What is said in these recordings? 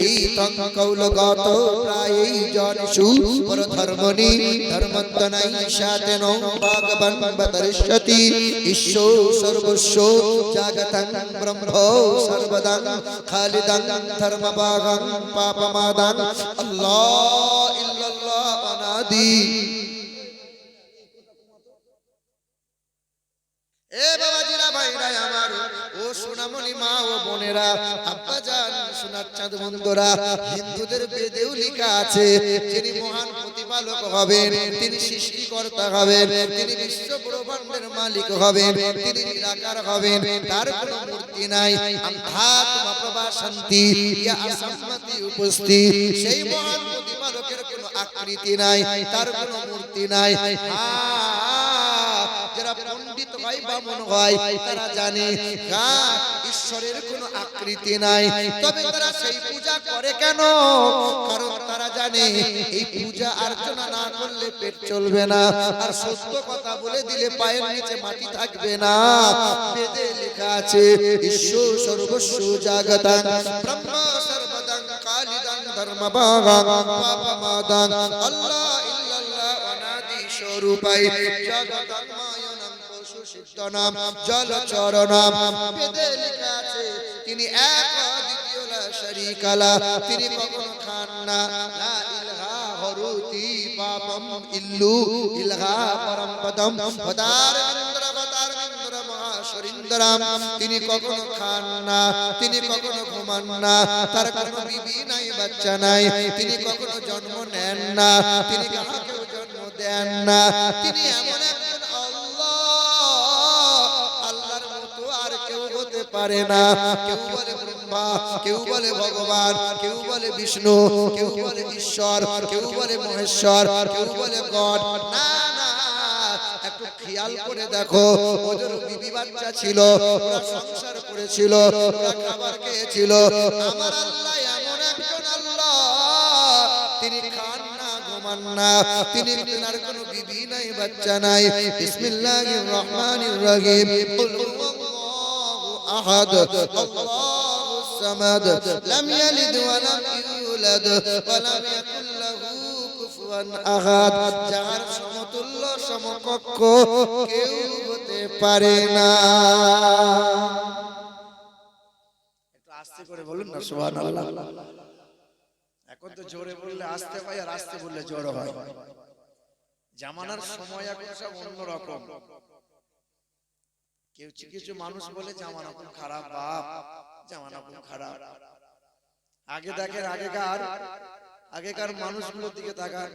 এই কৌলগত প্রায় জনসু পরধর্মণি ধর্মত্তনাই সাতেন ভগবান বদর্শতি ঈশ্বর সর্বস্ব জাগতং ব্রহ্ম সর্বদং খালিদং ধর্মভাগং পাপমাদং আল্লাহ ইল্লাল্লাহ অনাদি। এ বাবাজিরা ভাইরা আমার, ও সোনামণি মা ও বোনেরা, আব্বাজান সোনার চাঁদ বন্ধুরা, হিন্দুদের বেদেও লেখা আছে যিনি মহান প্রতিপালক হবেন, তিনি সৃষ্টিকর্তা হবেন, তিনি বিশ্ব ব্রহ্মাণ্ডের মালিক হবেন, তিনি নিরাকার হবেন, তার কোনো মূর্তি নাই। আধ্যাত্ম প্রভা শান্তি ইয়া অসম্মতি উপস্থিত, সেই মহান প্রতিপালকের কোনো আকৃতি নাই, তার কোনো মূর্তি নাই। যারা পণ্ডিত হয় বামন হয় তারা জানে ঈশ্বরের কোনো আকৃতি নাই, তবে তারা সেই পূজা করে কেন? কারণ তারা জানে এই পূজা অর্চনা না করলে পেট চলবে না, আর সত্য কথা বলে দিলে পায়ের নিচে মাটি থাকবে না। বেদে লেখা আছে ঈশ্বর সর্বস্ব জাগতং ব্রহ্ম সর্বদং খালিদং ধর্মভাগং পাপমাদং আল্লাহ ইল্লাল্লাহ অনাদি স্বরূপাই জগতং মায়নং পশু সিদ্ধনাম জলচরণাম। বেদে লেখা আছে তিনি এক দ্বিতীয় লা শারীকা লা, তিনি কখনো খান না। লা ইলাহা হরুতি পাপম ইল্লু ইলাহা পরম পদম পদারবিন্দর মহাশরিন্দরাম, তিনি কখনো খান না, তিনি কখনো ঘুমান না, তার কোনো বিবি নাই বাচ্চা নাই, তিনি কখনো জন্ম নেন না, তিনি কাউকেও জন্ম দেন না। তিনি এমন একজন আল্লাহ, আল্লাহর মতো আর কেউ হতে পারে না। কেউ বলে ব্রহ্মা, কেউ বলে ভগবান, কেউ বলে বিষ্ণু, কেউ বলে ঈশ্বর, কেউ বলে মহেশ্বর, কেউ বলে গড। না না, একটু খেয়াল করে দেখো, ওদের বিবি বাচ্চা ছিল, ওরা সংসার করেছিল, ওরা খাবার খেয়েছিল। আমার আল্লাহ এমন একজন আল্লাহ, তিনি খান না, ঘুমান না, তিনি তার কোনো বিবি নাই, বাচ্চা নাই। বিসমিল্লাহির রহমানির রহিম। কুল হুয়াল্লাহু আহাদ আল্লাহুস সামাদ লাম ইয়ালিদ ওয়া লাম ইউলাদ ওয়া লাম ইয়াকুল লাহু কুফুয়ান আহাদ। যার সমতুল্য সমকক্ষ কেউ হতে পারে না। একটু আস্তে করে বলুন না সুবহানাল্লাহ। এখন তো জোরে বললে আস্তে হয়, আর আস্তে বললে জোর হয়। জামানার সময় এখন সব অন্যরকম। কিছু মানুষ বলে জামানা খুব খারাপ, বাপ জামানা খুব খারাপ। আগে দেখেন, আগেকার মানুষগুলোর দিকে তাকান,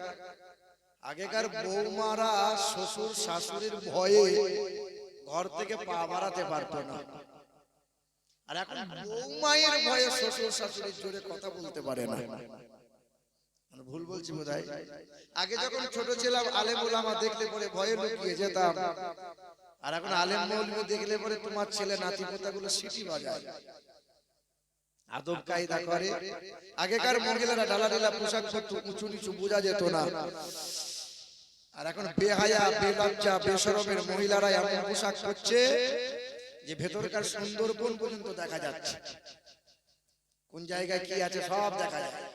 আগেকার বৌমারা শ্বশুর শাশুড়ির ভয়ে ঘর থেকে পা বাড়াতে পারতো না, আর এখন বৌমায়ের ভয়ে শ্বশুর শাশুড়ির জোরে কথা বলতে পারে না। ভুল বলছি বোধহয়? আগে যখন ছোট ছিলাম আলেম ওলামা দেখলে পরে ভয়ে লুকিয়ে যেতাম, আর এখন আলেম মৌলবি দেখলে পরে তোমার ছেলে নাতি পোতাগুলো সিটি বাজায়, আদব কায়দা করে। আগেকার মহিলারা ডালা পোশাক পরতো, উঁচু নিচু বোঝা যেত না, আর এখন বেহায়া বেলজ্জা বেশরমের মহিলারা এমন পোশাক পরছে যে ভেতরকার সুন্দরবন পর্যন্ত দেখা যাচ্ছে, কোন জায়গায় কি আছে সব দেখা যায়।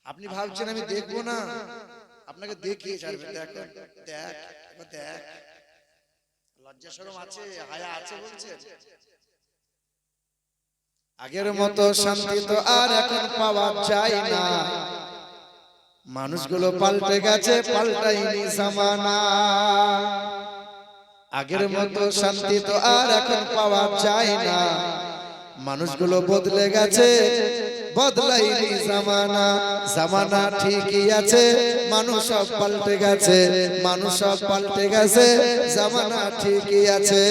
আপনি ভাবছেন আমি দেখবো না, আপনাকে দেখিয়ে ছাড়বে। দেখেন, দেখ দেখ, লজ্জা শরম আছে, হায়া আছে বলছেন। আগের মতো শান্তি তো আর এখন পাওয়া যায় না, মানুষগুলো পাল্টে গেছে, পাল্টাইনি জামানা। আগের মতো শান্তি তো আর এখন পাওয়া যায় না, মানুষগুলো বদলে গেছে, বদলাইনি জামানা। জামানা ঠিকই আছে, মানুষ সব পাল্টে গেছে, মানুষ সব পাল্টে গেছে, জামানা ঠিকই আছে।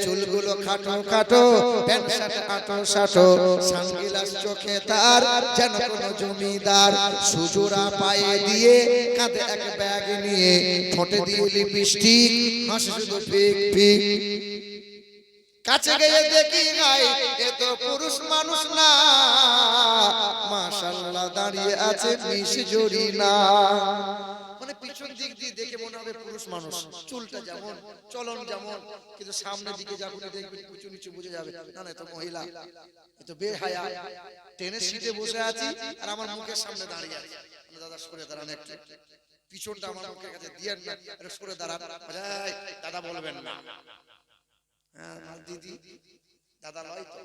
চুলগুলো খাটো খাটো, প্যান্ট শার্ট আটো সাটো, সানগ্লাস চোখে তার যেন কোন জমিদার, সুজোড়া পায়ে দিয়ে কাঁধে এক ব্যাগ নিয়ে, ঠোঁটে দিয়ে লিপস্টিক, হাসি শুধু ফিক ফিক। কাছে গিয়ে দেখি নাই এ তো পুরুষ মানুষ না, মাশাআল্লাহ দাঁড়িয়ে আছে মিশ জরিনা। মানে পিছন দিক দিয়ে দেখে মনে হবে পুরুষ মানুষ, চুলটা যেমন, চলন যেমন, কিন্তু সামনের দিকে যখন দেখবেন উঁচু নিচু বুঝে যাবে না না, এ তো মহিলা, এ তো বেহায়া। ট্রেনের সিটে বসে আছি আর আমার মুখের সামনে দাঁড়িয়ে আছে, দাদা সরে দাঁড়ান একটু, পিছনটা আমার মুখের কাছে দিয়ে না, একটু সরে দাঁড়ান, দাদা বলবেন না। হ্যাঁ দিদি, দাদা লয় তো।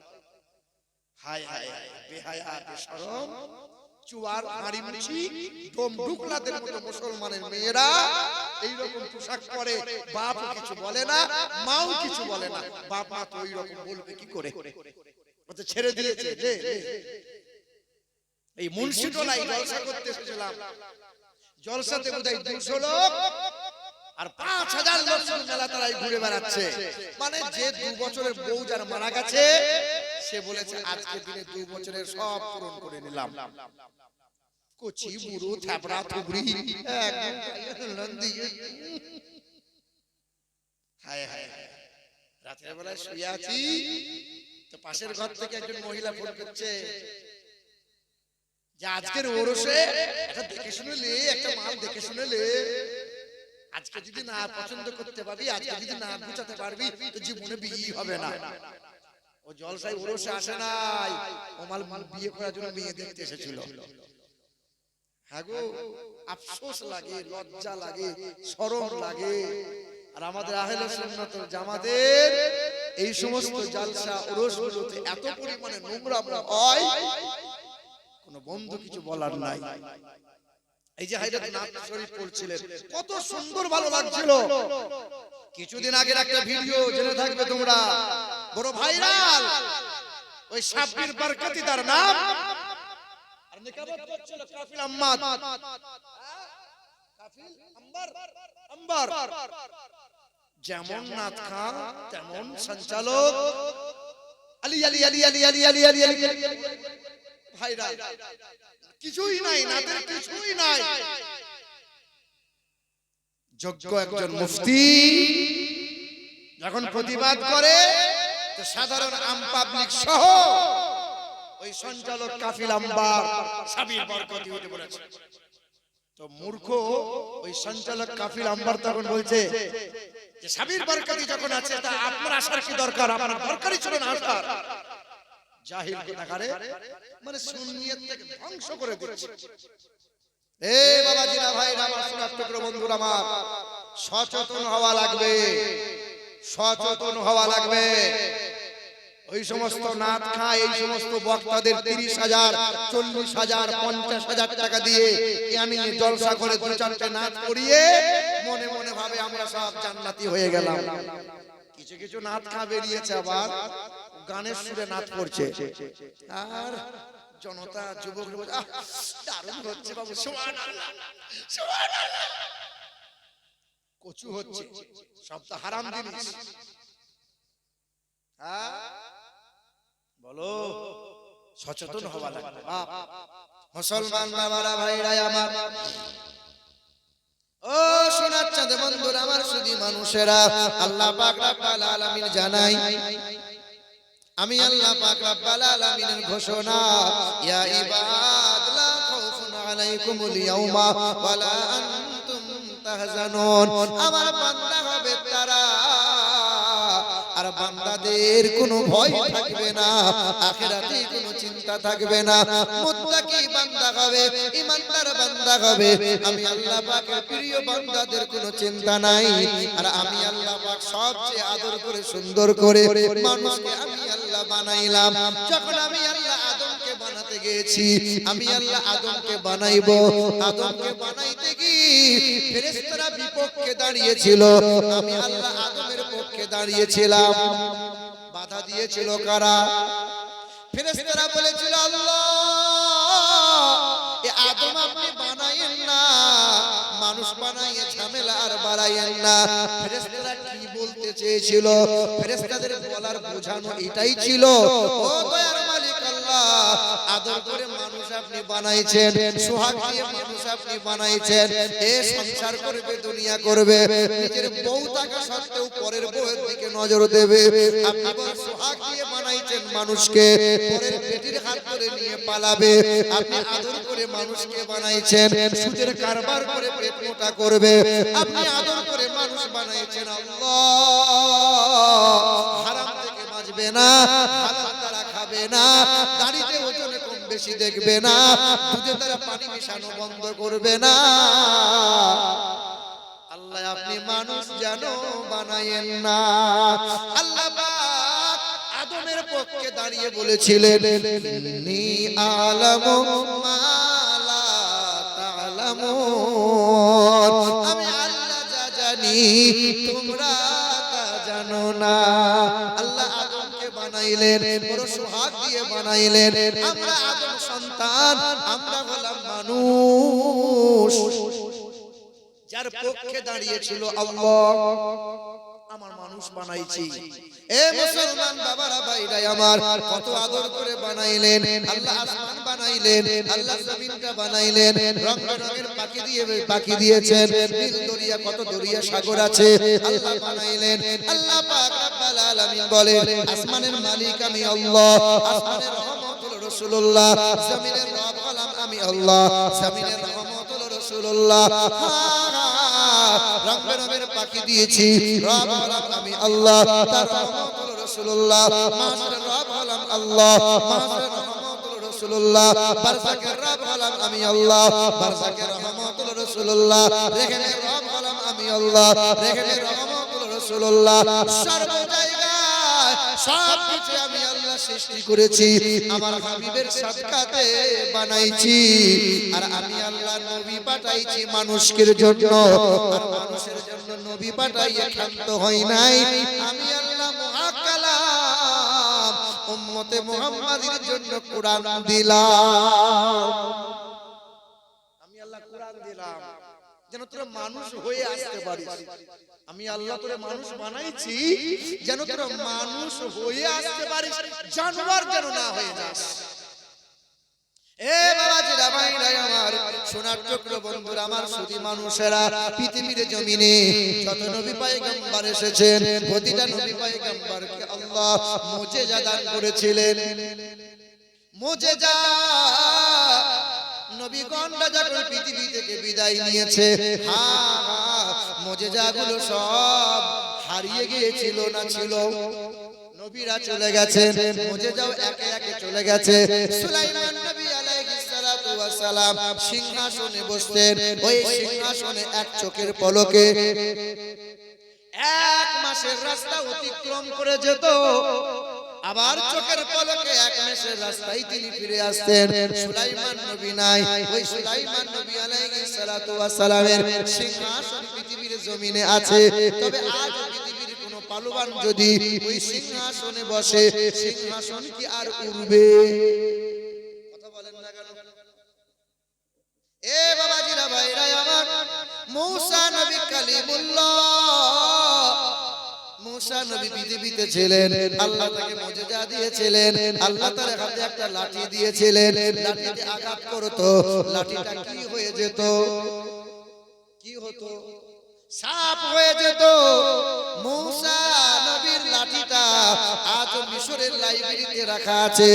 হায় হায় বেহায়া বেশরম চুয়ার হাড়ি মুছি ডোমডুকলাদের মতো মুসলমানের মেয়েরা এইরকম পোশাক পরে, বাপ কিছু বলে না, মাও কিছু বলে না। বাপ মা তো এইরকম বলবে কি করে, ওতে ছেড়ে দিয়েছে। এই মুন্সিটোলায় জলসা করতে এসেছিলাম, জলসাতে বোধহয় 200 লোক আর 5000 লোক মেলা তারাই ঘুরে বেড়াচ্ছে। মানে যে 2 বছরের বউ যার মারা গেছে সে বলেছে আজকে দিনে 2 বছরের সব পূরণ করে নিলাম। কচি বুড়ো থাবড়া থুবড়ি একদম দিয়ে হায় হায়। রাতের বেলায় শুয়ে আছি তো পাশের ঘর থেকে একজন মহিলা ফোন করছে যে আজকের ওরসে একটা দেখে শুনে লে, একটা মাল দেখে শুনে লে, আজকে যদি না পছন্দ করতে পারবি, আজকে যদি না বুঝাতে পারবি তো জীবনে বিয়ে হবে না। ও জলসায় ওরসে আসে নাই, ও মাল বিয়ে করার জন্য মেয়ে দেখতে এসেছিল। হ্যাঁ গো, আফসোস লাগে, লজ্জা লাগে, শরম লাগে। আর আমাদের আহলে সুন্নাত ওয়াল জামাতের এই সমস্ত জলসা ওরসগুলোতে এত পরিমাণে নোংরা হয়, কোন বন্ধু কিছু বলার নাই। এই যে হায়দার নাথ শরীফ পড়ছিলেন, কত সুন্দর ভালো লাগছিল। কিছুদিন আগের একটা ভিডিও জেনে থাকবে তোমরা, বড় ভাইরাল। ওই সাব্বির বরকতি তার নাম, আর নিকাবত করছিল কাফিল আম্মাদ, কাফিল আম্বার। যেমন নাথ খান তেমন সঞ্চালক, আলী আলী আলী আলী আলী আলী আলী আলী ভাইরাল। কিছুই নাই, নাদের কিছুই নাই। যোগ্য একজন মুফতি যখন প্রতিবাদ করে তো সাধারণ আম পাবলিক সহ ওই সঞ্চালক কাফিল আম্বার সাবির বরকতি উঠে পড়েছে। তো মূর্খ ওই সঞ্চালক কাফিল আম্বার তখন বলছে যে সাবির বরকতি যখন আছে তা আপনার আসার কি দরকার, আপনার দরকারই ছিল না আসার। জাহিল কোথাকারে, মানে সুন্নিয়ত থেকে ধ্বংস করে দিচ্ছে। এ বাবাজিরা ভাইরা আমার সুন্নাত বন্ধুরা আমার, সচেতন হওয়া লাগবে, সচেতন হওয়া লাগবে। ওই সমস্ত নাত খায়, এই সমস্ত বক্তাদের 30,000, 40,000, 50,000 টাকা দিয়ে আমি জলসা করে 2-4টে নাত করিয়ে মনে মনে ভাবে আমরা সব জান্নাতি হয়ে গেলাম। কিছু কিছু নাত খা বেরিয়েছে আবার গানের সুরে নাচ করছে, আর জনতা যুবক দারুণ হচ্ছে বাবু, সুবহানাল্লাহ সুবহানাল্লাহ। কচু হচ্ছে, সব তো হারাম জিনিস। বলো, সচেতন হওয়া লাগবে বাপ। মুসলমান বাবারা ভাইরা আমার, ও সোনার চাঁদ বন্ধুরা আমার, শুধু মানুষেরা, আল্লাহ পাক রব্বুল আলামিন জানাই, আমি আল্লাহ পাক রব্বুল আলামিনের ঘোষণা, ইয়া ইবাদ লা খাউফুন আলাইকুমুল ইয়াউমা ওয়া লা আনতুম তাহজানুন। আমার বান্দা হবে তারা, আর বান্দাদের কোনো ভয় থাকবে না, আখিরাতে কোনো চিন্তা থাকবে না। মুত্তাকি বান্দা হবে, ঈমানদার বান্দা হবে। আমি আল্লাহ পাকের প্রিয় বান্দাদের কোনো চিন্তা নাই। আর আমি আল্লাহ পাক সবচেয়ে আদর করে সুন্দর করে মানুষকে আমি আল্লাহ বানাইলাম। যখন আমি আল্লাহ আদমকে বানাতে গিয়েছি, আমি আল্লাহ আদমকে বানাইবো, আদমকে বানাইতে গিয়ে ফেরেশতারা বিপক্ষে দাঁড়িয়েছিল, আমি আল্লাহ আদমের পক্ষে দাঁড়িয়েছিলাম। বাধা দিয়েছিল কারা? ফেরেশতারা বলেছিল, আল্লাহ এ আদম আপনি বানায়েন না, মানুষ বানাইয়ে ঝামেলা আর বাড়াইয়েন না। ফেরেশতারা কি বলতে চেয়েছিল? ফেরেশতাদের বলার বোঝানো এটাই ছিল, ও দয়ার মালিক আল্লাহ, আদর করে মানুষ আপনি বানাইছেন, সোহাগ দিয়ে মানুষ আপনি বানাইছেন, এ সংসার করবে, দুনিয়া করবে, নিজের বউ থাকা সত্ত্বেও পরের বউয়ের দিকে নজর দেবে। আপনি বড় সোহাগ দিয়ে বানাইছেন মানুষকে, পরের পেটির হাত ধরে নিয়ে পালাবে। আপনি আদর করে মানুষকে বানাইছেন, সুদের কারবার করে পেট মোটা করবে। আপনি আদর করে মানুষ বানাইছেন, আল্লাহ হারাম থেকে বাঁচবে না, হালাল দ্বারা খাবে না, দাড়িতে ওজনে কম বেশি দেখবে না, দুধে দ্বারা পানি মিশানো বন্ধ করবে না। আল্লাহ আপনি মানুষ যেন বানায়েন না। আল্লাহ পাক আদমের পক্ষে দাঁড়িয়ে বলেছিলেন, নি আলামু মা লা তা'লামুন, আমি আল্লাহ যা জানি তোমরা তা জানো না। আল্লাহ আদমকে বানাইলেন, বড় সোহাগ দিয়ে বানাইলেন। আমরা আদম সন্তান, আমরা হলাম মানুষ। যার পক্ষে দাঁড়িয়েছিল আল্লাহ, আমার মানুষ বানাইছি। এ মুসলমান বাবারা ভাইরা আমার, কত আদর করে বানাইলেন আল্লাহ। আসমান বানাইলেন আল্লাহ, জমিনটা বানাইলেন, রং রঙের পাখি দিয়ে পাখি দিয়েছেন। নীল দরিয়া, কত দরিয়া সাগর আছে আল্লাহ বানাইলেন। আল্লাহ পাক রব্বুল আলামিন বলেন, আসমানের মালিক আমি আল্লাহ, আসমানের রহমত হলো রাসূলুল্লাহ, জমিনের রব হলাম আমি আল্লাহ, জমিনের রহমত হলো রাসূলুল্লাহ। রং রঙের পাখি দিয়েছি, রব হলাম আমি আল্লাহ, তার রহমত হলো রাসূলুল্লাহ। মাসের রব হলাম আল্লাহ, মাসের রহমত হলো রাসূলুল্লাহ। বারযাকের রব হলাম আমি আল্লাহ, বারযাকের রহমত হলো রাসূলুল্লাহ। রেহেনের রব হলাম আমি আল্লাহ, রেহেনের রহমত হলো রাসূলুল্লাহ। সর্ব জায়গায় সব কিছু আমি আল্লাহ সৃষ্টি করেছি, আমার হাবিবের সাদকাতে বানাইছি। আর আমি আল্লাহ নবী পাঠাইছি মানুষের জন্য, আর মানুষের জন্য নবী পাঠাইয়া ক্ষান্ত হই নাই। আমি আল্লাহ মুআক্কালাম উম্মতে মুহাম্মাদের জন্য কোরআন দিলাম। আমি আল্লাহ কোরআন দিলাম যেন তোরা মানুষ হয়ে আসতে পারিস। আমি আল্লাহ তোরে মানুষ বানাইছি যেন তোরা মানুষ হয়ে আসতে পারিস, জানোয়ার যেন না হয়ে যাস। এ বাবাজিরা ভাইরা আমার, সোনার টুকর বন্ধুরা আমার, শুধু মানুষেরা পৃথিবীর জমিনে যত নবী পয়গম্বর এসেছেন, প্রতিটা নবী পয়গম্বরকে আল্লাহ মুজিজা দান করেছিলেন। মুজিজা নবীগণরা যখন পৃথিবী থেকে বিদায় নিয়েছে, মুজিজাগুলো সব হারিয়ে গিয়েছিল না ছিল। নবীরা চলে গেছেন, মুজিজাও একে একে চলে গেছে। সুলাইমান নবী আলাইহিস সালাতু ওয়াস সালাম সিংহাসনে বসতেন, ওই সিংহাসনে এক চোখের পলকে 1 মাসের রাস্তা অতিক্রম করে যেত, আবার চোখের পলকে 1 মাসের রাস্তায় তিনি ফিরে আসতেন। সুলাইমান নবী নাই, ওই সুলাইমান নবী আলাইহিস সালাতু ওয়াস সালামের সিংহাসন পৃথিবীর জমিনে আছে। তবে আজ পৃথিবীর কোন পালোয়ান যদি ওই সিংহাসনে বসে, সিংহাসন কি আর উড়বে? কথা বলেন না কেন? এ বাবাজিরা ভাইরা আমার, মূসা নবী কালিমুল্লাহ, মূসা নবী পৃথিবীতে ছিলেন, আল্লাহ তাকে মুজিজা দিয়েছিলেন। আল্লাহ তার হাতে একটা লাঠি দিয়েছিলেন, লাঠিতে আঘাত করতো, লাঠিটা কি হয়ে যেত? কি হতো? সাপ হয়ে যেত। মূসা নবীর লাঠিটা আজ মিশরের লাইব্রেরিতে রাখা আছে।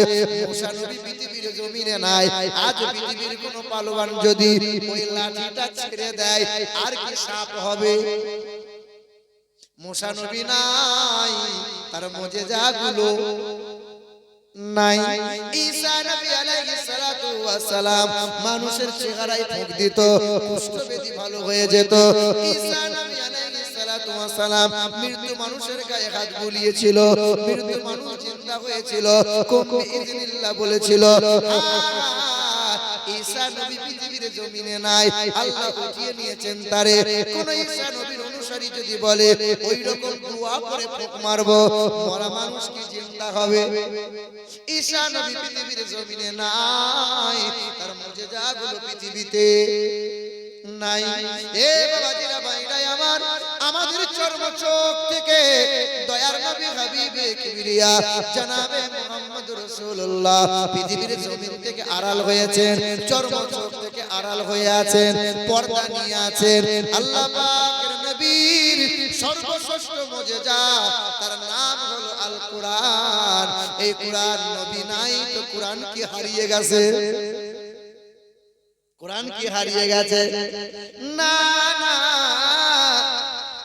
মূসা নবী পৃথিবীর জমিনে নাই। আজ পৃথিবীর কোন পালোয়ান যদি ওই লাঠিটা ছেড়ে দেয়, আর কি সাপ হবে? মূসা নবী নাই, তার মুজিজাগুলো নাই। ঈসা নবী আলাইহিস সালাতু ওয়াস সালাম মানুষের চেহারায় ফুঁক দিত, কুষ্ঠব্যাধি ভালো হয়ে যেত। ঈসা নবী আলাইহিস সালাতু ওয়াস সালাম মৃত্যু মানুষের গায়ে হাত বুলিয়েছিল, মৃত্যু মানুষ জিন্দা হয়েছিল, কুম বিইذনিল্লাহ বলেছিল। ঈসা নবী পৃথিবীর জমিনে নাই, আল্লাহ উঠিয়ে নিয়েছেন তারে। কোন ঈসা নবীর অনুসারী যদি বলে ওই রকম দোয়া করে ফুঁক মারবো, মরা মানুষ কি জিন্দা হবে? ঈসা নবী পৃথিবীর জমিনে নাই, তার মুজিজাগুলো পৃথিবীতে নাই। এ বাবাজিরা ভাইরা আমার, আমাদের চর্ম চোখ থেকে দয়ার নবী হাবিবে কিবরিয়া জনাবে মুহাম্মদ রাসূলুল্লাহ পৃথিবীর জমিন থেকে আড়াল হয়েছেন, চর্ম চোখ থেকে আড়াল হয়ে আছেন, পর্দা নিয়ে আছেন। আল্লাহ পাকের নবীর সর্বশ্রেষ্ঠ মুজিজা, তার নাম হলো আল কোরআন। এই কোরআন নবী নাই তো কোরআন কি হারিয়ে গেছে? কোরআন কি হারিয়ে গেছে? না না,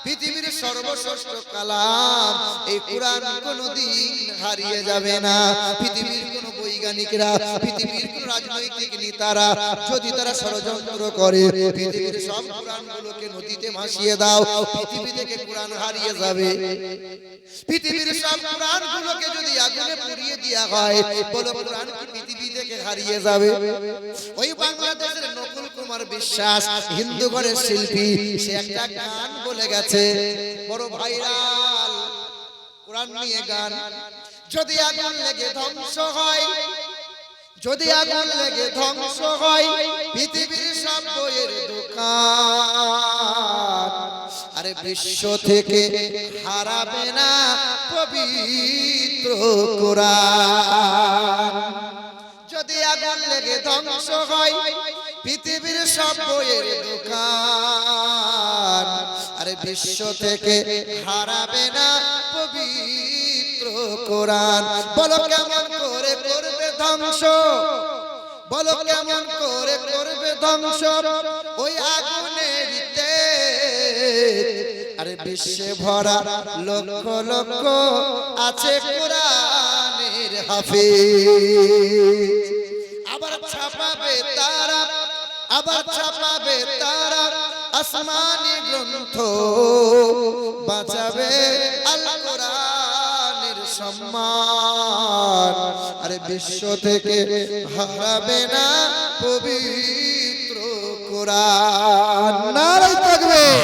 পৃথিবীর সর্বশ্রেষ্ঠ কালাম এই কোরআন কোনদিন হারিয়ে যাবে না। পৃথিবীর কোন বৈজ্ঞানিকরা, পৃথিবীর কোন রাজনৈতিক নেতারা যদি তারা ষড়যন্ত্র করে পৃথিবীর সব কোরআনগুলোকে নদীতে ভাসিয়ে দাও, পৃথিবী থেকে কোরআন হারিয়ে যাবে। পৃথিবীর সব কোরআনগুলোকে যদি আগুনে পুড়িয়ে দেওয়া হয়, বলো কোরআন কি পৃথিবী থেকে হারিয়ে যাবে? ওই বাংলাদেশের নকুল কুমার বিশ্বাস, হিন্দু ঘরের শিল্পী, সে একটা গান বলে গেছে, বড় ভাইরাল কোরআন নিয়ে গান। যদি আগুন লেগে ধ্বংস হয়, যদি আগুন লেগে ধ্বংস হয় পৃথিবীর সব বইয়ের দোকান, আরে বিশ্ব থেকে হারাবে না পবিত্র কোরআন। যদি আগুন লেগে ধ্বংস হয় পৃথিবীর সব বইয়ের দোকান, আরে বিশ্ব থেকে হারাবে না পবিত্র কোরআন। বলো কেমন করে করবে ধ্বংস, বলো কেমন করে করবে ধ্বংস ওই আগুনের তেজ। আরে বিশ্বে ভরা লক্ষ লক্ষ আছে কোরআনের হাফেজ। আবার ছাপাবে তারা, আবার ছাপাবে তারা আসমানি গ্রন্থ, বাঁচাবে আল কোরআনের সম্মান। আরে বিশ্ব থেকে হারাবে না পবিত্র কোরআন। নারায়ে তাকবীর,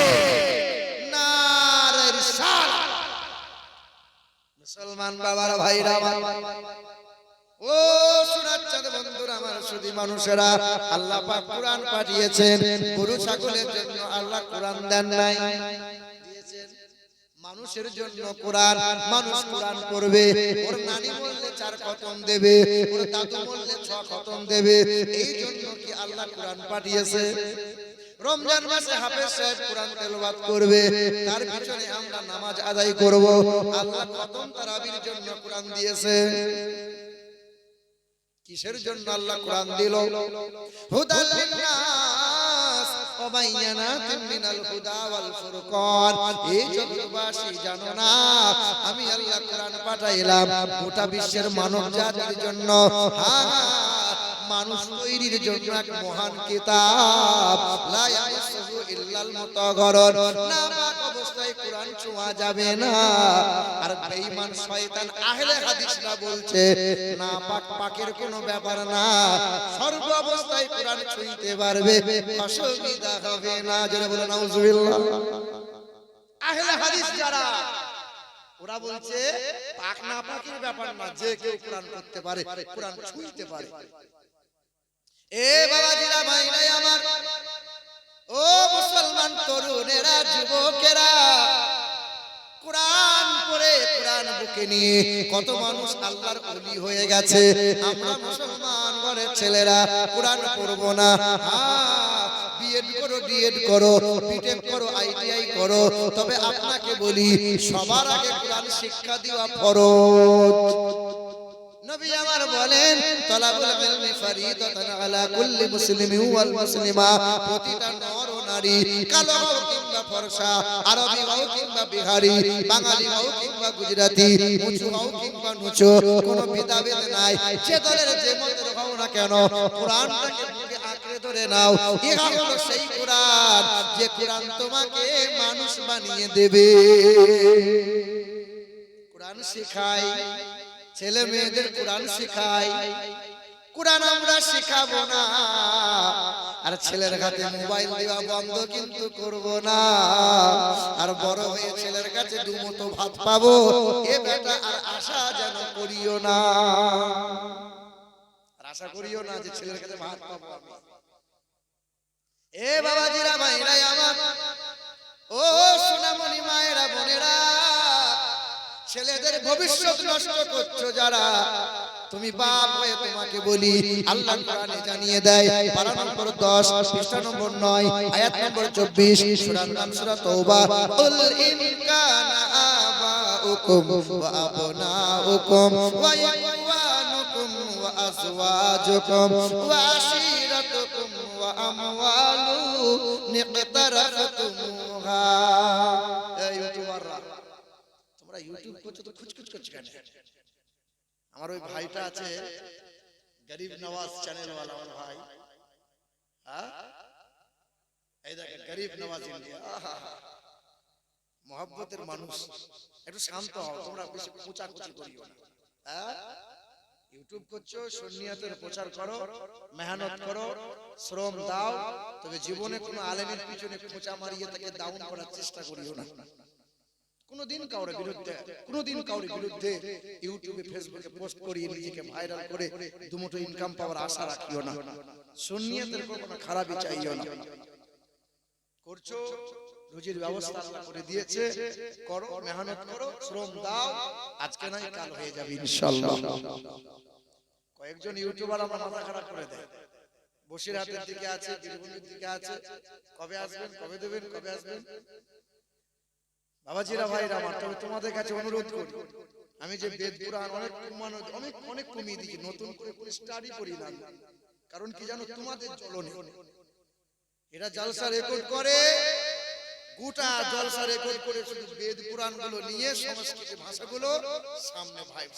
নারায়ে রিসালাত। মুসলমান বাবার ভাইরা, ও সোনার চাঁদ বন্ধুরা আমার, সুধী মানুষেরা, আল্লাহ পাক কোরআন পাঠিয়েছেন। গরু ছাগলের জন্য আল্লাহ কোরআন দেন নাই, দিয়েছেন মানুষের জন্য কোরআন। মানুষ কোরআন পড়বে, ওর নানি বললে 4 খতম দেবে, ওর দাদু বললে 6 খতম দেবে। এই জন্য কি আল্লাহ কোরআন পাঠিয়েছে। রমজান মাসে হাফেজ সাহেব কোরআন তেলাওয়াত করবে, তার পিছনে আমরা নামাজ আদায় করব। আল্লাহ খতম তারাবির জন্য কোরআন দিয়েছে। কিসের জন্য আল্লাহ কোরআন দিল? হুদাল লিন্নাস ওয়া বাইয়ানাতিন মিনাল হুদা ওয়াল ফুরকান। এই জগৎবাসী জানো না আমি আল্লাহ কোরআন পাঠাইলাম গোটা বিশ্বের মানব জাতির জন্য। মানুষ তৈরির জন্য এক মহান কিতাব। লা ইয়ামাসসুহু ইল্লাল মুতাহহারুন, নাপাক অবস্থায় কোরআন ছোঁয়া যাবে না। আর বেঈমান শয়তান আহলে হাদিসরা বলছে নাপাক পাকের কোনো ব্যাপার না, সর্ব অবস্থায় কোরআন ছুঁইতে পারবে, অসুবিধা হবে না। যারা বলে নাউজুবিল্লাহ। আহলে হাদিস যারা, ওরা বলছে পাক না পাকের ব্যাপার না, যে কেউ কোরআন পড়তে পারে, কোরআন ছুঁইতে পারে। এ বাবাজিরা, ভাইরা আমার, ও মুসলমান তরুণেরা, যুবকেরা, কোরআন পড়ে কোরআন বুকে নিয়ে কত মানুষ আল্লাহর ওলি হয়ে গেছে। আমরা মুসলমান ঘরের ছেলেরা কোরআন পড়বো না। বিএড করো, ডিএড করো, বিটেক করো, আইটিআই করো, তবে আপনাকে বলি সবার আগে কোরআন শিক্ষা দেওয়া ফরজ। নবী আমার বলেন তালাবুল ইলমি ফারিদাতান আলা কুল্লি মুসলিমিন ওয়াল মুসলিমা। প্রতিটা নর ও নারী, কালো হোক কিংবা ফর্সা, আরবি হোক কিংবা বিহারি, বাঙালি হোক কিংবা গুজরাটি, উঁচু হোক কিংবা নুচু, কোনো ভেদাভেদ নাই। যে দলের যে মতের হও না কেন, কোরআনটাকে বুকে আঁকড়ে ধরে নাও। ইহা হলো সেই কোরআন যে কোরআন তোমাকে মানুষ বানিয়ে দেবে। কোরআন শেখায়, ছেলে মেয়েদের কোরআন শেখাই। কোরআন আমরা শেখাবো না, আর ছেলের হাতে মোবাইল দেওয়া বন্ধ কিন্তু করব না। আর বড় হয়ে ছেলের কাছে দুমুঠো ভাত পাবো, এ বেটা আর আশা যেন করিও না। আর আশা করিও না যে ছেলের কাছে ভাত পাবো আমি। এ বাবাজিরা, ভাইরা আমার, ও ও সোনামণি মায়েরা বোনেরা, ছেলেদের ভবিষ্যৎ নষ্ট করছো যারা, তুমি বাপ হয়ে তোমাকে বলি, আল্লাহ কোরআনে জানিয়ে দেয় পারা নম্বর 10 পৃষ্ঠা নম্বর 9 আয়াত নম্বর 24 সূরার নাম সূরা তওবা, কুল ইন কানা আবাউকুম ওয়া আবনাউকুম ওয়া ইখওয়ানুকুম ওয়া আজওয়াজুকুম ওয়া আশীরাতুকুম ওয়া আমওয়ালু নিকতারাফতুমুহা। এই ইউটিউবাররা, তোমরা ইউটিউব করছো তো খুচখুচ করছো কেন? আমার ওই ভাইটা আছে গরিব নওয়াজ চ্যানেল वाला, আমার ভাই, এই দেখেন গরিব নওয়াজ ইন্ডিয়া, মহব্বতের মানুষ। একটু শান্ত হও, তোমরা বেশি কুচাকুচি করিও না। ইউটিউব করছো, সুন্নিয়তের প্রচার করো, মেহনত করো, শ্রম দাও, তবে জীবনে কোনো আলেমের পিছনে খোঁচা মারিয়ে তাকে ডাউন করার চেষ্টা করিও না। কোনদিন কাউরে বিরুদ্ধে ইউটিউবে ফেসবুকে পোস্ট করিয়ে নিজেকে ভাইরাল করে দুমুঠো ইনকাম পাওয়ার আশা রাখিও না। সুন্নিয়তের কোনো খারাপই চাইও না। করছো, রুজির ব্যবস্থা আল্লাহ করে দিয়েছে, করো, মেহনত করো, শ্রম দাও, আজকে নাই কাল হয়ে যাবে ইনশাআল্লাহ। কয়েকজন ইউটিউবার আমার মাথা খারাপ করে দেয়, বসিরহাটের দিকে আছে, বীরভূমের দিকে আছে, কবে আসবেন, কবে দেবেন, কবে আসবেন। বাবাজিরা ভাইরা আমার, তবে তোমাদের কাছে অনুরোধ করি, আমি যে বেদ পুরাণ অনেক কমিয়ে দিয়েছি, নতুন করে স্টাডি করি না। কারণ কি জানো, তোমাদের জ্বলনে এরা জলসা রেকর্ড করে, গোটা জলসা রেকর্ড করে শুধু বেদ পুরাণ গুলো নিয়ে সংস্কৃত ভাষাগুলো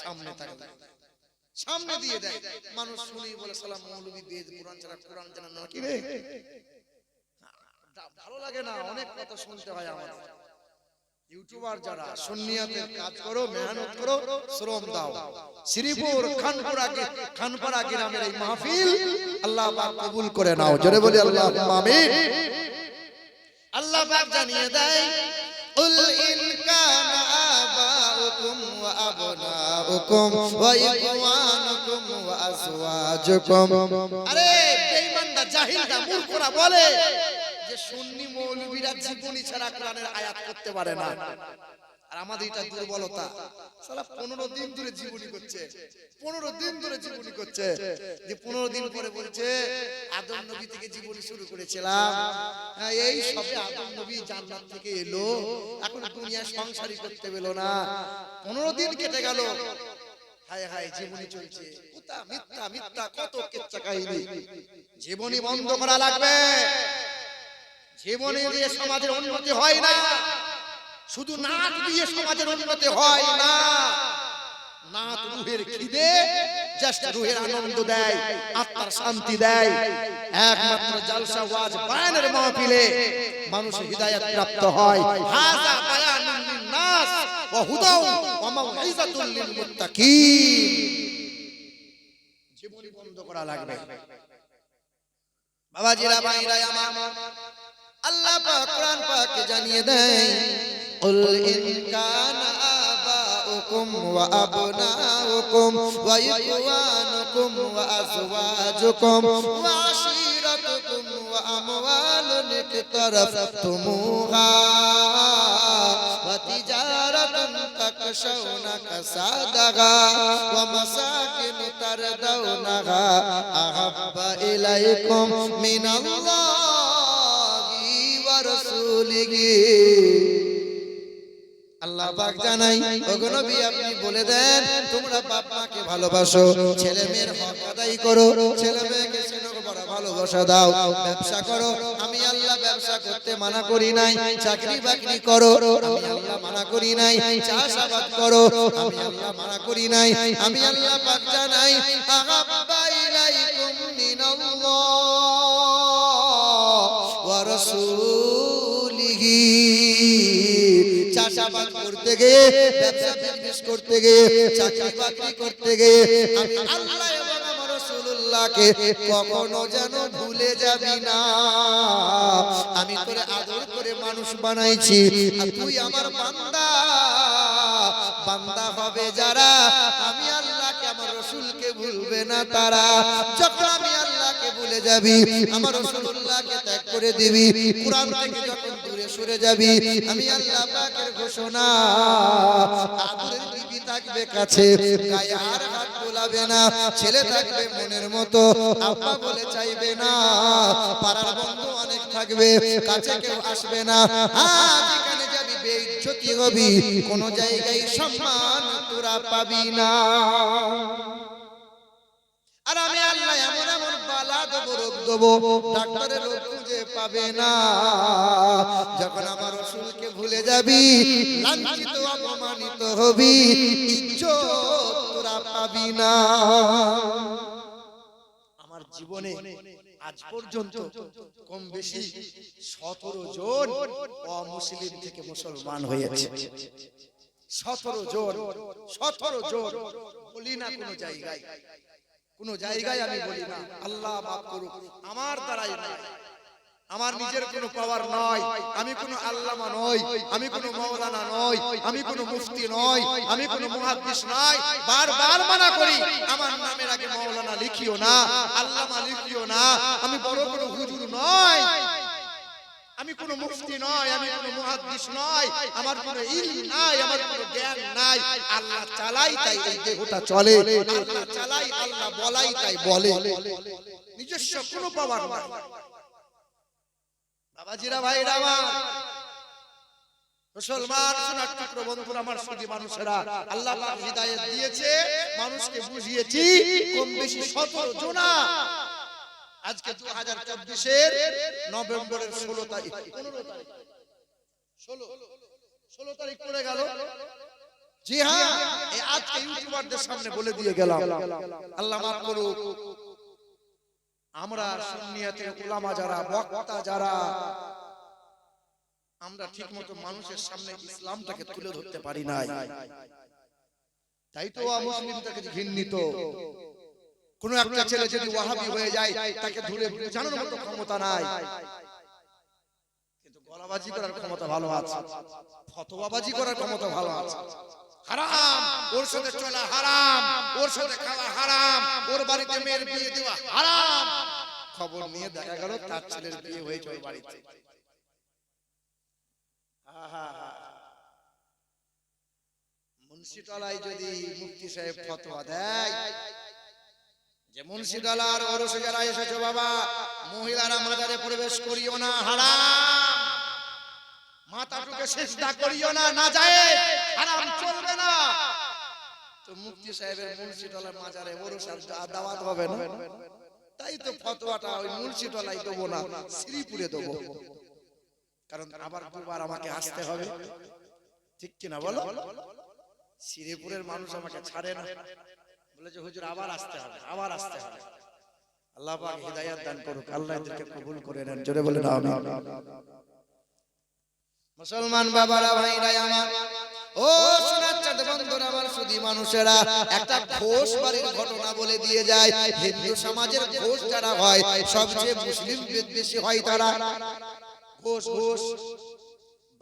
সামনে থাকে, সামনে দিয়ে দেয়। মানুষ শুনেই বলে সালাম মৌলবী বেদ পুরাণ ছাড়া কোরআন জানা না, কি রে ভালো লাগে না, অনেক কথা শুনতে হয় আমাদের। ইউটিউবার যারা সুন্নিয়তের কাজ করো, মেহনত করো, শ্রম দাও। শ্রীপুর খানপাড়া গ্রামের এই মাহফিল আল্লাহ পাক কবুল করে নাও, জোরে বলি আল্লাহুম্মা আমিন। আল্লাহ পাক জানিয়ে দেয়, কুল ইন কানা আবাউকুম ওয়া আবনাউকুম ওয়া ইখওয়ানুকুম ওয়া আজওয়াজুকুম। আরে বেঈমানরা, জাহিলরা, মূর্খরা বলে যে সুন্নি মৌলবীরা জীবনী ছাড়া কোরআনের আয়াত করতে পারে না। আর আমাদের এটা দুর্বলতা, সালা 15 দিন ধরে জীবনী করছে, 15 দিন ধরে জীবনী করছে, যে 15 দিন পরে বলছে আদম নবী থেকে জীবনী শুরু করেছিলাম, এই সবে আদম নবী জান্নাত থেকে এলো, এখন দুনিয়া সংসারই করতে পেল না, 15 দিন কেটে গেল, হায় হায় জীবনী চলছে। কোথা মিথ্যা মিথ্যা কত কেচ্চা কাহিনী। জীবনী বন্ধ করা লাগবে। জীবনী দিয়ে সমাজের উন্নতি হয় না, শুধু নাচ দিয়ে সমাজের উন্নতি হয় না। নাচ রুহের খিদে, জাস্ট রুহের আনন্দ দেয়, আত্মার শান্তি দেয়। একমাত্র জলসা ওয়াজ বায়ানের মাহফিলে মানুষ হিদায়াত প্রাপ্ত হয়। হাযা বায়ানুন লিন-নাস ওয়া হুদাও ওয়া মাউইযাতুল লিল মুত্তাকিন। জীবনী বন্ধ করা লাগবে। বাবাজিরা ভাইরা আমার, আল্লাহ পাক কোরআন পাকে জানিয়ে দেয়, কুল ইন কানা আবাউকুম ওয়া আবনাউকুম ওয়া ইখওয়ানুকুম ওয়া আজওয়াজুকুম ওয়া আশীরাতুকুম ওয়া আমওয়ালুন ইকতারাফতুমুহা ওয়া তিজারাতুন তাকশাউনা কাসাদাহা ওয়া মাসাকিন তারদাউনাহা আহাব্বা ইলাইকুম মিনাল্লাহি ওয়া রাসূলিহি। আল্লাহ পাক জানাই, ওগো নবী আপনি বলে দেন, তোমরা বাপ মাকে ভালোবাসো, ছেলে মেয়ের হক আদায় করো, ছেলে মেয়েকে স্নেহ বড় ভালোবাসা দাও, ব্যবসা করো, আমি আল্লাহ ব্যবসা করতে মানা করি নাই, চাকরি বাকরি করো, আমি আল্লাহ মানা করি নাই, চাষাবাদ করো, আমি আল্লাহ মানা করি নাই। আমি আল্লাহ পাক জানাই, আহাব্বা ইলাইকুম মিনাল্লাহ ওয়া রাসূলিহি। চাষাবাদ করতে গিয়ে, ব্যবসা বিজনেস করতে গিয়ে, চাকরি বাকরি করতে গিয়ে আমি আল্লাহ এবং আমার রাসূলুল্লাহকে কখনো যেন ভুলে যাবি না। আমি তোরে আদর করে মানুষ বানাইছি, আর তুই আমার বান্দা। বান্দা হবে যারা আমি আল্লাহকে আমার রাসূলকে ভুলবে না তারা। যখন আমি আল্লাহকে ভুলে যাবি, আমার রাসূলুল্লাহকে ত্যাগ করে দিবি, কুরআন থেকে যখন দূরে শুয়ে সরে যাবি। আমি আল্লাহ পাকের ঘোষণা, আদরের বিবি থাকবে কাছে, গায়ে আর হাত বোলাবে না, ছেলে থাকবে মনের মতো, আব্বা বলে চাইবে না, পাড়ার বন্ধু অনেক থাকবে, কাছে কেউ আসবে না। যেখানে যাবি বেইজ্জতি হবি, কোন জায়গায় সম্মান তোরা পাবি না। আর আমি আল্লাহ এমন এমন বালা দেবো, রোগ দেবো, ডাক্তারের রোগ খুঁজে পাবে না। যখন আমার রাসূলকে ভুলে যাবি, লাঞ্ছিত অপমানিত হবি, ইজ্জত তোরা পাবি না। আমার জীবনে আজ পর্যন্ত কম বেশি 17 জন অমুসলিম থেকে মুসলমান হয়েছে। 17 জন বলি না কোন জায়গায়, কোন জায়গায় আমি বলি না। আল্লাহ মাফ করুক, আমার দ্বারাই নাই, আমার নিজের কোনো পাওয়ার নয়, আমি কোনো আল্লামা নই, আমি কোনো মাওলানা নই, আমি কোনো মুফতি নই, আমি কোনো মুহাদ্দিস নই। বারবার মানা করি, আমার নামের আগে মাওলানা লিখিও না, আল্লামা লিখিও না। আমি বড় বড় হুজুর নই, আমি কোনো মুফতি নই, আমি কোনো মুহাদ্দিস নই, আমার কোনো ইলম নাই, আমার কোনো জ্ঞান নাই। আল্লাহ চালাই তাই এই দেহটা চলে, আল্লাহ চালাই, আল্লাহ বলাই তাই বলে, নিজস্ব কোনো পাওয়ার নাই। বাবাজিরা, ভাইরা আমার, মুসলমান সোনার টুকরো বন্ধুরা আমার, সুধী মানুষেরা, আল্লাহ পাক হিদায়াত দিয়েছে, মানুষকে বুঝিয়েছি কম বেশি 17 জনা। আজকে 2024 এর নভেম্বরের 16 তারিখ, 16 তারিখ পড়ে গেল। জি হ্যাঁ, এই আজকে ইউটিউবারদের সামনে বলে দিয়ে গেলাম, আল্লাহ মাফ করুক, আমরা সুন্নিয়াতের উলামা যারা, বক্তা যারা, আমরা ঠিকমতো মানুষের সামনে ইসলামটাকে তুলে ধরতে পারি নাই। তাই তো মুসলিমটাকে ঘৃণিত। কোন একটা ছেলে যদি ওয়াহাবি হয়ে যায়, তাকে ধরে জানার মতো ক্ষমতা নাই, কিন্তু গলাবাজি করার ক্ষমতা ভালো আছে, ফতোয়াবাজি করার ক্ষমতা ভালো আছে। হারাম, ওর সাথে চলা হারাম, ওর সাথে খাওয়া হারাম, ওর বাড়িতে মেয়ের বিয়ে দেওয়া হারাম। খবর নিয়ে দেখা গেল তার ছেলের বিয়ে হয়েছে ওই বাড়িতে। মুন্সিতলায় যদি মুফতি সাহেব ফতোয়া দেয় যে মুন্সিতলার ওরসে যারা এসেছো বাবা, মহিলারা মাজারে প্রবেশ করিও না, হারাম, মাথাটুকে সিজদা করিও না, নাজায়েজ, হারাম, চলবে না, তো মুফতি সাহেবের মুন্সিতলার মাজারে ওরসার দাওয়াত হবে না। তাই তো ফতোয়াটা ওই মুন্সিতলায় দেবো না, শ্রীপুরে দেবো, কারণ আবার দুবার আমাকে আসতে হবে, ঠিক কিনা বলো? শ্রীপুরের মানুষ আমাকে ছাড়ে না, বলে যে হুজুর আবার আসতে হবে, আবার আসতে হবে। আল্লাহ পাক হিদায়াত দান করুক, আল্লাহ এদেরকে কবুল করে নেন, জোরে বলেন আমিন। মুসলমান বাবারা, ভাইরা আমার, ও সোনার চাঁদ বন্ধুরা আমার, সুধী মানুষেরা, একটা ঘোষ বাড়ির ঘটনা বলে দিয়ে যায়। হিন্দু সমাজের ঘোষ যারা হয়, সবচেয়ে মুসলিম বেশি হয় তারা। ঘোষ, ঘোষ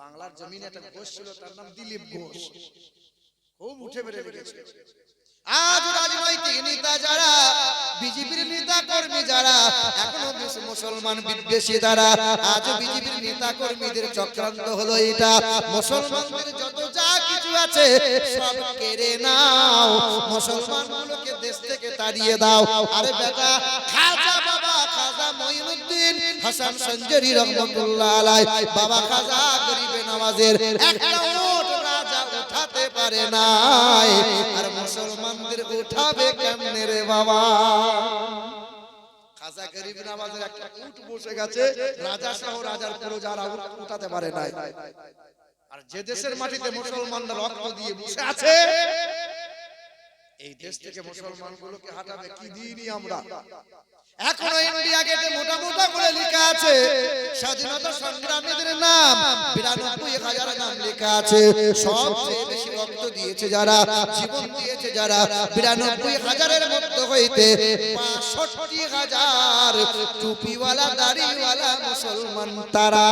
বাংলার জমিনে একটা ঘোষ ছিল, তার নাম দিলীপ ঘোষ, খুব উঠে বেড়ে লেগেছে। আজ রাজনৈতিক নেতা যারা, বিজেপির নেতা কর্মী যারা, এখনো মুসলমান বিদ্বেষী যারা, আজ বিজেপির নেতা কর্মীদের চক্রান্ত হলো এটা, মুসলমানদের যত যা কিছু আছে সব কেড়ে নাও, মুসলমানগুলোকে দেশ থেকে তাড়িয়ে দাও। আরে বেটা, খাজা বাবা, খাজা মঈনুদ্দিন হাসান সঞ্জরি রহমাতুল্লাহ আলাইহি, বাবা খাজা গরিবে নওয়াজের একটা ওট রাজা উঠাতে পারে নাই, আর মুসলমানদের উঠাবে কেমনে রে বাবা? খাজা গরিব নওয়াজের একটা উট বসে গেছে, রাজা সহ রাজার প্রজারা উঠাতে পারে নাই। আর যে দেশের মাটিতে মুসলমানরা রক্ত দিয়ে বসে আছে, এই দেশ থেকে মুসলমানগুলোকে হাঁটাবে কি দিনই আমরা? এখনো ইন্ডিয়া গেটে মোটা মোটা করে লেখা আছে স্বাধীনতা সংগ্রামীদের নাম, ৯২,০০০ নাম লেখা আছে। সবচেয়ে বেশি রক্ত দিয়েছে যারা, জীবন দিয়েছে যারা, ৯২,০০০-এর মধ্যে হইতে ৬৫,০০০ টুপিওয়ালা দাড়িওয়ালা মুসলমান তারা।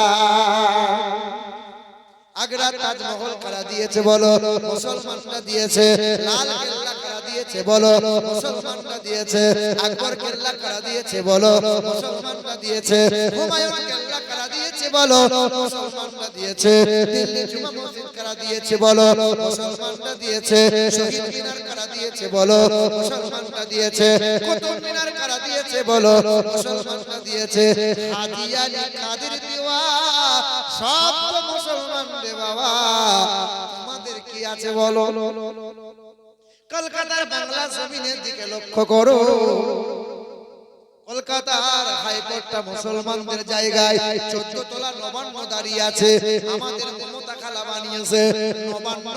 আগ্রা তাজমহল কারা দিয়েছে বলো? মুসলমানরা দিয়েছে। লাল কেল্লা কারা দিয়েছে বলো? মুসলমানরা দিয়েছে। আকবর কেল্লা কারা দিয়েছে বলো? মুসলমানরা দিয়েছে। হুমায়ুন কেল্লা কারা দিয়েছে বলো মুসলমানরা দিয়েছে, দিল্লি জুমা মসজিদ কারা দিয়েছে বলো মুসলমানরা দিয়েছে, শহীদ মিনার কারা দিয়েছে বলো মুসলমানরা দিয়েছে, কুতুব মিনার কারা দিয়েছে বলো মুসলমানরা দিয়েছে, হাজী আলী কাদের দেওয়া সব তো মুসলমান রে বাবা, তোমাদের কি আছে বলো? কলকাতার বাংলা জমিনের দিকে লক্ষ্য করো, কলকাতার হাইকোর্টটা মুসলমানদের জায়গায়, 14 তলা নবান্ন দাঁড়িয়ে আছে, আমাদের মমতা খালা বানিয়েছে নবান্ন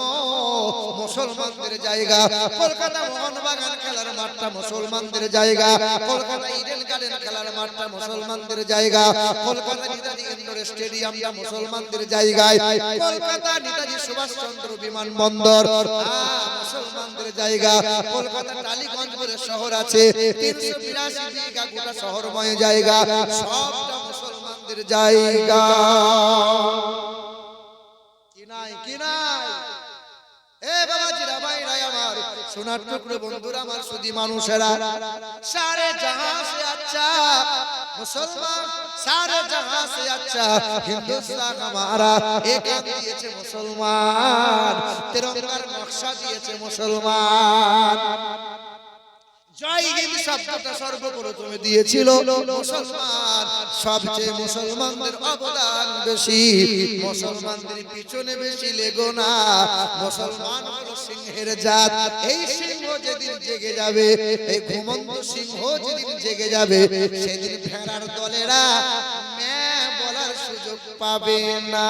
মুসলমানদের জায়গা, কলকাতা মোহনবাগান খেলার মাঠটা মুসলমানদের জায়গা, কলকাতা ইডেন গার্ডেন খেলার মাঠটা মুসলমানদের জায়গা, কলকাতা নেতাজি ইন্ডোর স্টেডিয়ামটা মুসলমানদের জায়গায়, কলকাতা নেতাজি সুভাষচন্দ্র বিমানবন্দর মুসলমানদের জায়গা, কলকাতা টালিগঞ্জ বলে শহর আছে 382 বিঘা গোটা শহরময় জায়গা, সবটা মুসলমানদের জায়গা। কি নাই কি নাই? এ বাবাজিরা ভাইরা আমার, সোনার টুকরো বন্ধুরা আমার, সুধী মানুষেরা, সারে জাহাঁ সে আচ্ছা মুসলমান, সারে জাহাঁ সে আচ্ছা হিন্দুস্তান हमारा, এক দিয়েছে মুসলমান, তিরঙ্গার নকশা দিয়েছে মুসলমান, জয় হিন্দ শব্দটা সর্বপ্রথমে দিয়েছিল মুসলমান, সবচেয়ে মুসলমানদের অবদান বেশি, মুসলমানদের পিছনে বেশি লেগো না, মুসলমান হলো সিংহের জাত, এই সিংহ যেদিন জেগে যাবে, এই ঘুমন্ত সিংহ যেদিন জেগে যাবে, সেদিন ভেড়ার দলেরা ম্যা বলার সুযোগ পাবে না।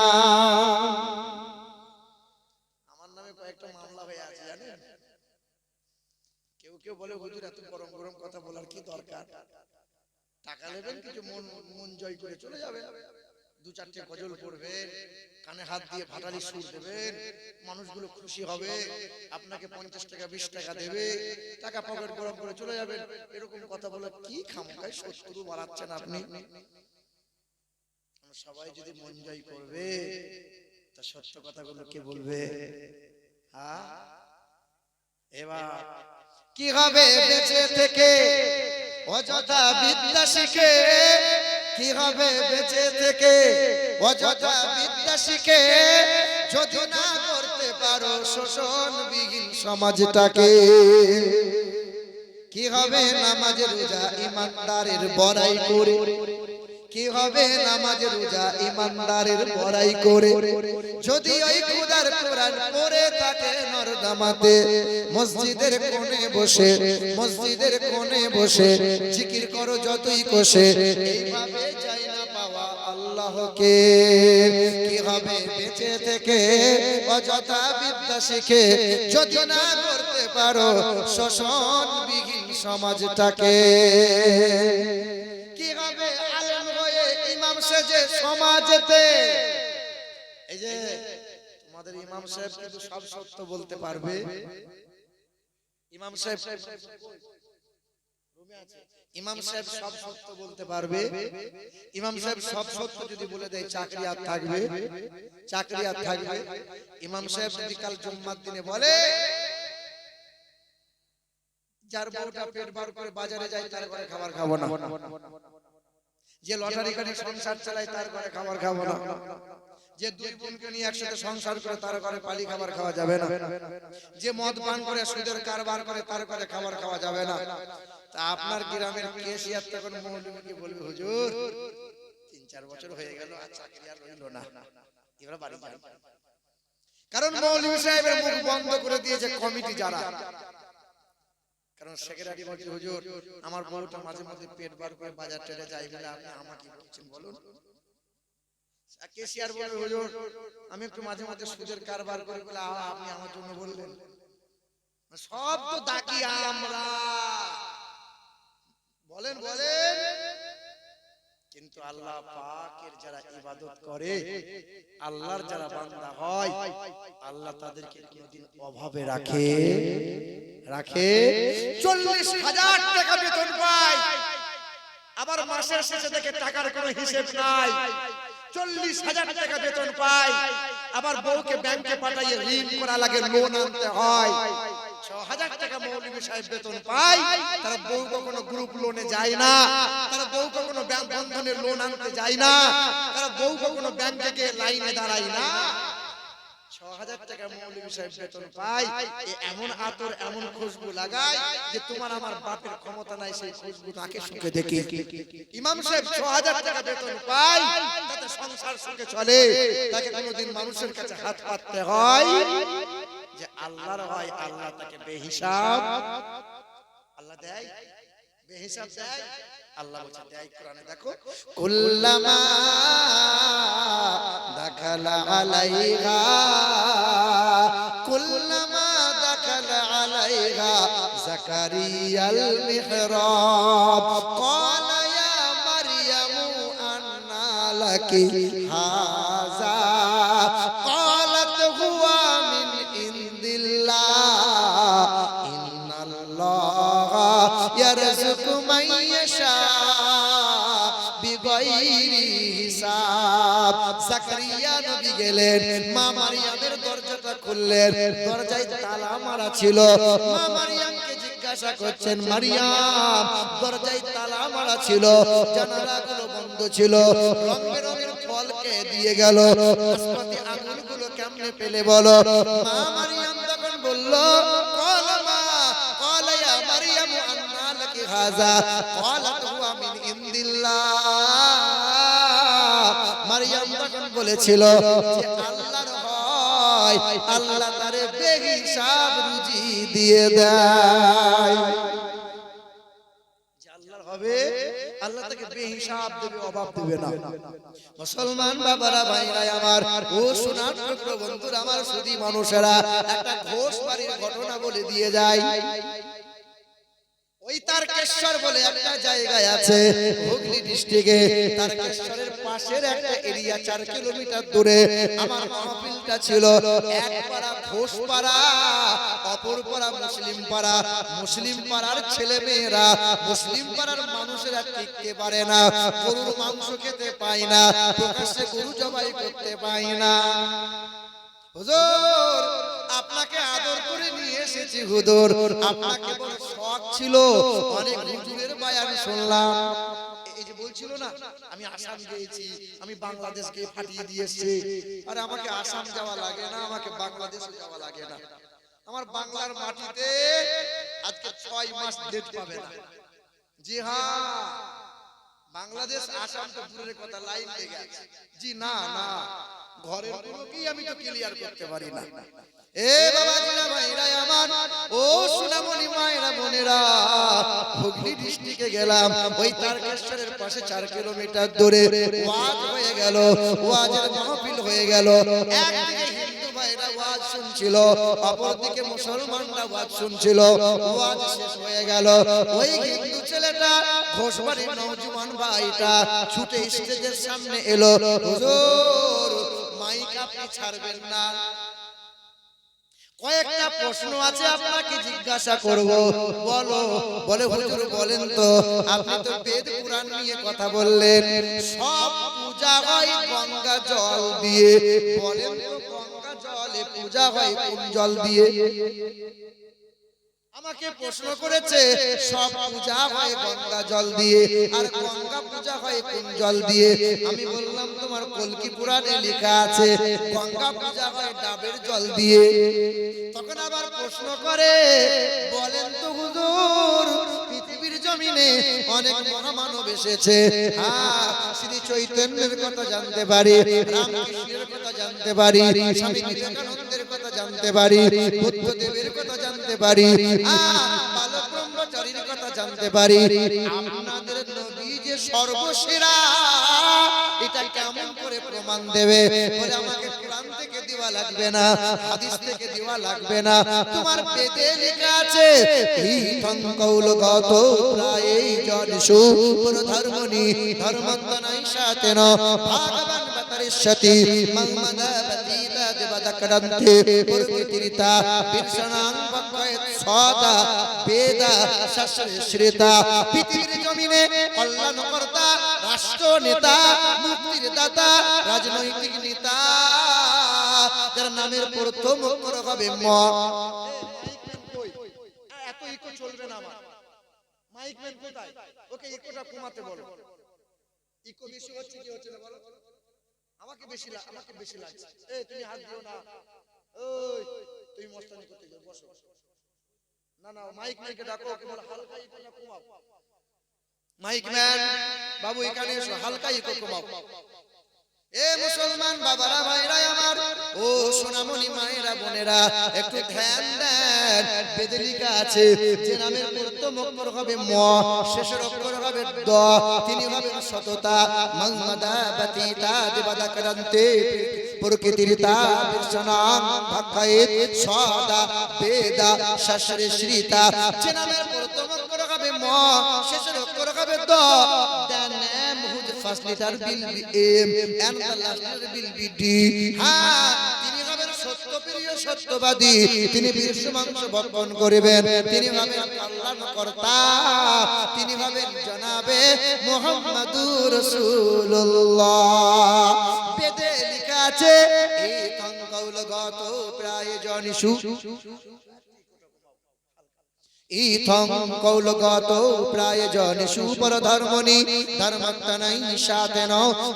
আমার নামে কয়েকটা মামলা হয়ে আছে জানেন, কেউ বলে হুজুর এত গরম গরম কথা বলার কি দরকার, টাকা নেবেন কিছু মন জয় করে চলে যাবে, 2-4টে গজল পড়বে, কানে হাত দিয়ে ভাটালি সুর দেবেন, মানুষগুলো খুশি হবে, আপনাকে 50 টাকা 20 টাকা দেবে, টাকা পকেট গরম করে চলে যাবেন, এরকম কথা বলে কি খামখায় শত্রু বাড়াচ্ছেন আপনি? সবাই যদি মন জয় করবে তা সত্য কথাগুলো কে বলবে? হ্যাঁ, এবার কি হবে বেঁচে থেকে অযথা বিদ্যা শিখে, কি হবে বেঁচে থেকে অযথা বিদ্যা শিখে, যদি না করতে পারো শোষণবিহীন সমাজটাকে? কি হবে নামাজ রোজা ইমানদারের বড়াই করে, কি হবে নামাজ রোজা ইমানদারের বড়াই করে, যদি ওই খোদার কোরআন পড়ে থাকে নরদামাতে, মসজিদের কোণে বসে, মসজিদের কোণে বসে জিকির করো যতই কোষে, এইভাবে চাই না পাওয়া আল্লাহকে। কি হবে বেঁচে থেকে অযথা বিদ্যা শিখে, যদি না করতে পারো শোষণবিহীন সমাজটাকে? কি হবে আলেম হয়ে ইমাম সেজে সমাজেতে? এই যে তোমাদের ইমাম সাহেব কিন্তু সব সত্য বলতে পারবে, ইমাম সাহেব ইমাম সাহেব সব সত্য বলতে পারবে, ইমাম সাহেব সব সত্য যদি বলে দেয় চাকরি আর থাকবে, চাকরি আর থাকবে। ইমাম সাহেব যদি কাল জুম্মার দিনে বলে যার বউটা পেট বার করে বাজারে যায় তার ঘরে খাবার খাবো না, যে লটারি কাটে সংসার চালায় তার ঘরে খাবার খাবো না, যে দুই বোনকে নিয়ে একসাথে সংসার করে তার ঘরে পালি খাবার খাওয়া যাবে না, যে মদ পান করে সুদের কারবার করে তার ঘরে খাবার খাওয়া যাবে না। তা আপনার গ্রামের কেশিয়ার তখন মৌলভীকে বলবে হুজুর 3-4 বছর হয়ে গেল আর চাকরি আর রইল না, এবার বাড়ি যান। কারণ মৌলভী সাহেবের মুখ বন্ধ করে দিয়েছে কমিটি যারা, কারণ সেক্রেটারি বলছে হুজুর আমার বউটা মাঝে মাঝে পেট বার করে বাজার টেরে যায় বলে আপনি আমাকে বলছেন বলুন। কেশিয়ার বলবে হুজুর আমি একটু মাঝে মাঝে সুদের কারবার করি বলে আপনি আমার জন্য বললেন। সব তো দাকি আমরা, বলেন বলেন, কিন্তু আল্লাহ পাকের যারা ইবাদত করে, আল্লাহর যারা বান্দা হয়, আল্লাহ তাদেরকে কোনদিন অভাবে রাখে রাখে 40,000 টাকা বেতন পায়, আবার মাসের শেষে দেখে টাকার কোনো হিসাব নাই। 40,000 টাকা বেতন পায়, আবার বউকে ব্যাংকে পাঠিয়ে ঋণ করা লাগে, লোন আনতে হয়। 6,000 টাকা মৌলভী সাহেব বেতন পায়, তার বউ কখনো গ্রুপ লোনে যায় না, তার বউ কখনো ব্যাংক বন্ধনে দামের লোন আনতে যায় না, তারা বউ কখনো ব্যাংকে গিয়ে লাইনে দাঁড়ায় না। ৬,০০০ টাকা মৌলভী সাহেব বেতন পায়, এমন আতর এমন খুশবু লাগায় যে তোমার আমার বাপের ক্ষমতা নাই সেই খুশবু তাকে সুখে দেখি। ইমাম সাহেব ৬,০০০ টাকা বেতন পায়, তাতে সংসার সুখে চলে, তাকে কোনোদিন মানুষের কাছে হাত পাততে হয় যে আল্লাহর হয়, আল্লাহ তাকে বেহিসাব আল্লাহ দেয়, বেহিসাব দেয়। আল্লাহ বলছে দেয় কোরআনে, দেখো কুল্লামা দাখালা আলাইহা কুল্লামা দাখালা আলাইহা যাকারিয়াল মিহরাব ক্বালা ইয়া মারইয়ামু আন্না লাকি হাযা ক্বালাত হুয়া মিন ইনদিল্লাহ ইন্নাল্লাহা ইয়ারযুকু মান ইয়াশা বিগাইরি হিসাব। জাকারিয়া নবী গেলেন, মা মারিয়ামের দরজাটা খুললেন, দরজায় তালা মারা ছিল। মা মারিয়ামকে জিজ্ঞাসা করছেন, মারিয়াম দরজায় তালা মারা ছিল, জানালাগুলো বন্ধ ছিল, রং বেরঙের ফল কে দিয়ে গেল, নাশপাতি আঙুরগুলো কেমনে পেলে বলো? মা মারিয়াম তখন বলল, ক্বালা ইয়া মারিয়াম আন্না লাকি হাযা ক্বালাত হুয়া মিন ইনদিল্লাহ। মারিয়াম তখন বলেছিল যে আল্লাহর হয়, আল্লাহ তারে বেহিসাব রুজি দিয়ে দেয়। যে আল্লাহর হবে, আল্লাহ তাকে বেহিসাব দেবে, অভাব দেবে না। মুসলমান বাবারা, ভাইরা আমার, ও সোনার টুকরো বন্ধুরা আমার, সুধী মানুষেরা, একটা ঘোষ বাড়ির ঘটনা বলে দিয়ে যায়। ওই তারকেশ্বর বলে একটা জায়গায় আছে হুগলি ডিস্ট্রিক্টে। তারকেশ্বরের পাশের একটা এরিয়া 4 কিলোমিটার দূরে আমার মাহফিলটা ছিল। এক পাড়া ঘোষ পাড়া, অপর পাড়া মুসলিম পাড়া। মুসলিম পাড়ার ছেলে মেয়েরা, মুসলিম পাড়ার মানুষেরা টিকতে পারে না, গরুর মাংস খেতে পায় না, প্রকাশ্যে গরু জবাই করতে পায় না। হুজুর আপনাকে আদর করে নিয়ে এসেছি, হুজুর আপনাকে বড় শখ ছিল, অনেক হুজুরের বয়ান শুনলাম। এই যে বলছিল না, আমি আসাম গিয়েছি, আমি বাংলাদেশ গিয়ে ফাটিয়ে দিয়েছি। আরে আমাকে আসাম যাওয়া লাগে না, আমাকে বাংলাদেশে যাওয়া লাগে না। আমার বাংলার মাটিতে আজকে 6 মাস ডেট পাবে না। জি হ্যাঁ, বাংলাদেশ আসাম তো দূরের কথা, লাইন লেগে আছে। জি না না, ঘরের লোকই আমি তো ক্লিয়ার করতে পারি না। এ বাবাজিরা, ভাইরা আমার, ও সোনামণি মায়েরা বোনেরা, হুগলি ডিস্ট্রিক্টে গেলাম। ওই তারকেশ্বরের পাশে 4 কিলোমিটার দূরে ওয়াজ হয়ে গেল, ওয়াজের মাহফিল হয়ে গেল। একদিকে হিন্দু ভাইরা ওয়াজ শুনছিল, অপরদিকে মুসলমানরা ওয়াজ শুনছিল। ওয়াজ শেষ হয়ে গেল, ওই হিন্দু ছেলেটা, ঘোষবাড়ির নওজোয়ান ভাইটা ছুটে স্টেজের সামনে এলো। হুজুর মাইক আপনি ছাড়বেন না, কয়েকটা প্রশ্ন আছে আপনাকে জিজ্ঞাসা করব, বলো। বলে হুজুর বলেন তো, আপনি তো বেদ পুরাণ নিয়ে কথা বললেন, সব পূজা হয় গঙ্গা জল দিয়ে, বলেন তো গঙ্গা জলে পূজা হয় কোন জল দিয়ে? আমাকে প্রশ্ন করেছে, সব পূজা হয় গঙ্গা জল দিয়ে, আর গঙ্গা পূজা হয় কোন জল দিয়ে? আমি বললাম তোমার কলকি পুরাণে লেখা আছে গঙ্গা পূজা হয় ডাবের জল দিয়ে। তখন আবার প্রশ্ন করে, বলেন তো হুজুর, পৃথিবীর জমিনে অনেক মহামানব এসেছে, হ্যাঁ, শ্রী চৈতন্যের কথা জানতে পারি, রামকৃষ্ণের কথা জানতে পারি, স্বামী বিবেকানন্দের কথা জানতে পারি, বুদ্ধদেবের কথা জানতে পারি, বালক ব্রহ্মচারীর কথা জানতে পারি। আপনাদের নবী যে সর্বসেরা, এটা কেমন করে প্রমাণ দেবে? বলে আমাকে কোরআন থেকে দেওয়া লাগবে না, হাদিস থেকে দেওয়া লাগবে না, তোমার বেদে লেখা আছে হিতং কৌলগত প্রায়ই জনসু ধর্মনি ধর্মন্তনাই সাতেন ভগবান বতরিষ্যতি মম্মদাবতি দেবদকরন্তে পুরকিতিরিতা বিরসনাং বক্কয়েত সদা বেদা শাস্ত্রশ্রেতা। পৃথিবীর জমিনে কল্যাণকর্তা, রাষ্ট্র নেতা, মুক্তির দাতা, রাজনৈতিক নেতা, যার নামের প্রথম অক্ষর হবে ম। এত ইকো চলবে না আমার, মাইক ম্যান কোথায়? ওকে ইকোটা কমাতে বলো। ইকো বেশি হচ্ছে কি হচ্ছে না বলো? আমাকে বেশি লাগছে। এই তুমি হাত দিও না, ওই তুমি মস্তানি করতে যাও, বসো। না না, মাইক মাইকে ডাকো, ওকে বলো হালকা ইকোটা কমাও। মাইক ম্যান বাবু এখানে এসো, হালকা ইকো কমাও। এ মুসলমান বাবারা ভাইরা আমার, ও সোনামণি মায়েরা বোনেরা, একটু ধ্যান দেন। বেদে লেখা আছে যে নামের প্রথম অক্ষর হবে ম, শেষের অক্ষর হবে দ, তিনি হবেন সততা। মংমদাবতীতা দেবদাকরন্তে প্রকৃতিরিতা বিশ্বনাং ভাক্ষায়েত সদা বেদা শাস্ত্রে শ্রীতা। যে নামের প্রথম অক্ষর হবে ম, শেষের অক্ষর হবে দ, the name whose first letter will be M and the last letter will be D. হ্যাঁ, তিনি হবেন সত্যপ্রিয় সত্যবাদী, তিনি বিশ্ব মাংস ভক্ষণ করিবেন, তিনি হবেন কল্যাণকর্তা, তিনি হবেন জনাবে মুহাম্মাদুর রাসূলুল্লাহ। বেদে লেখা আছে এই কৌলগত প্রায় জনিষু, ইথং কৌলগত প্রায় জনিষু পরধর্মণি ধর্মত্তনৈ সাতেন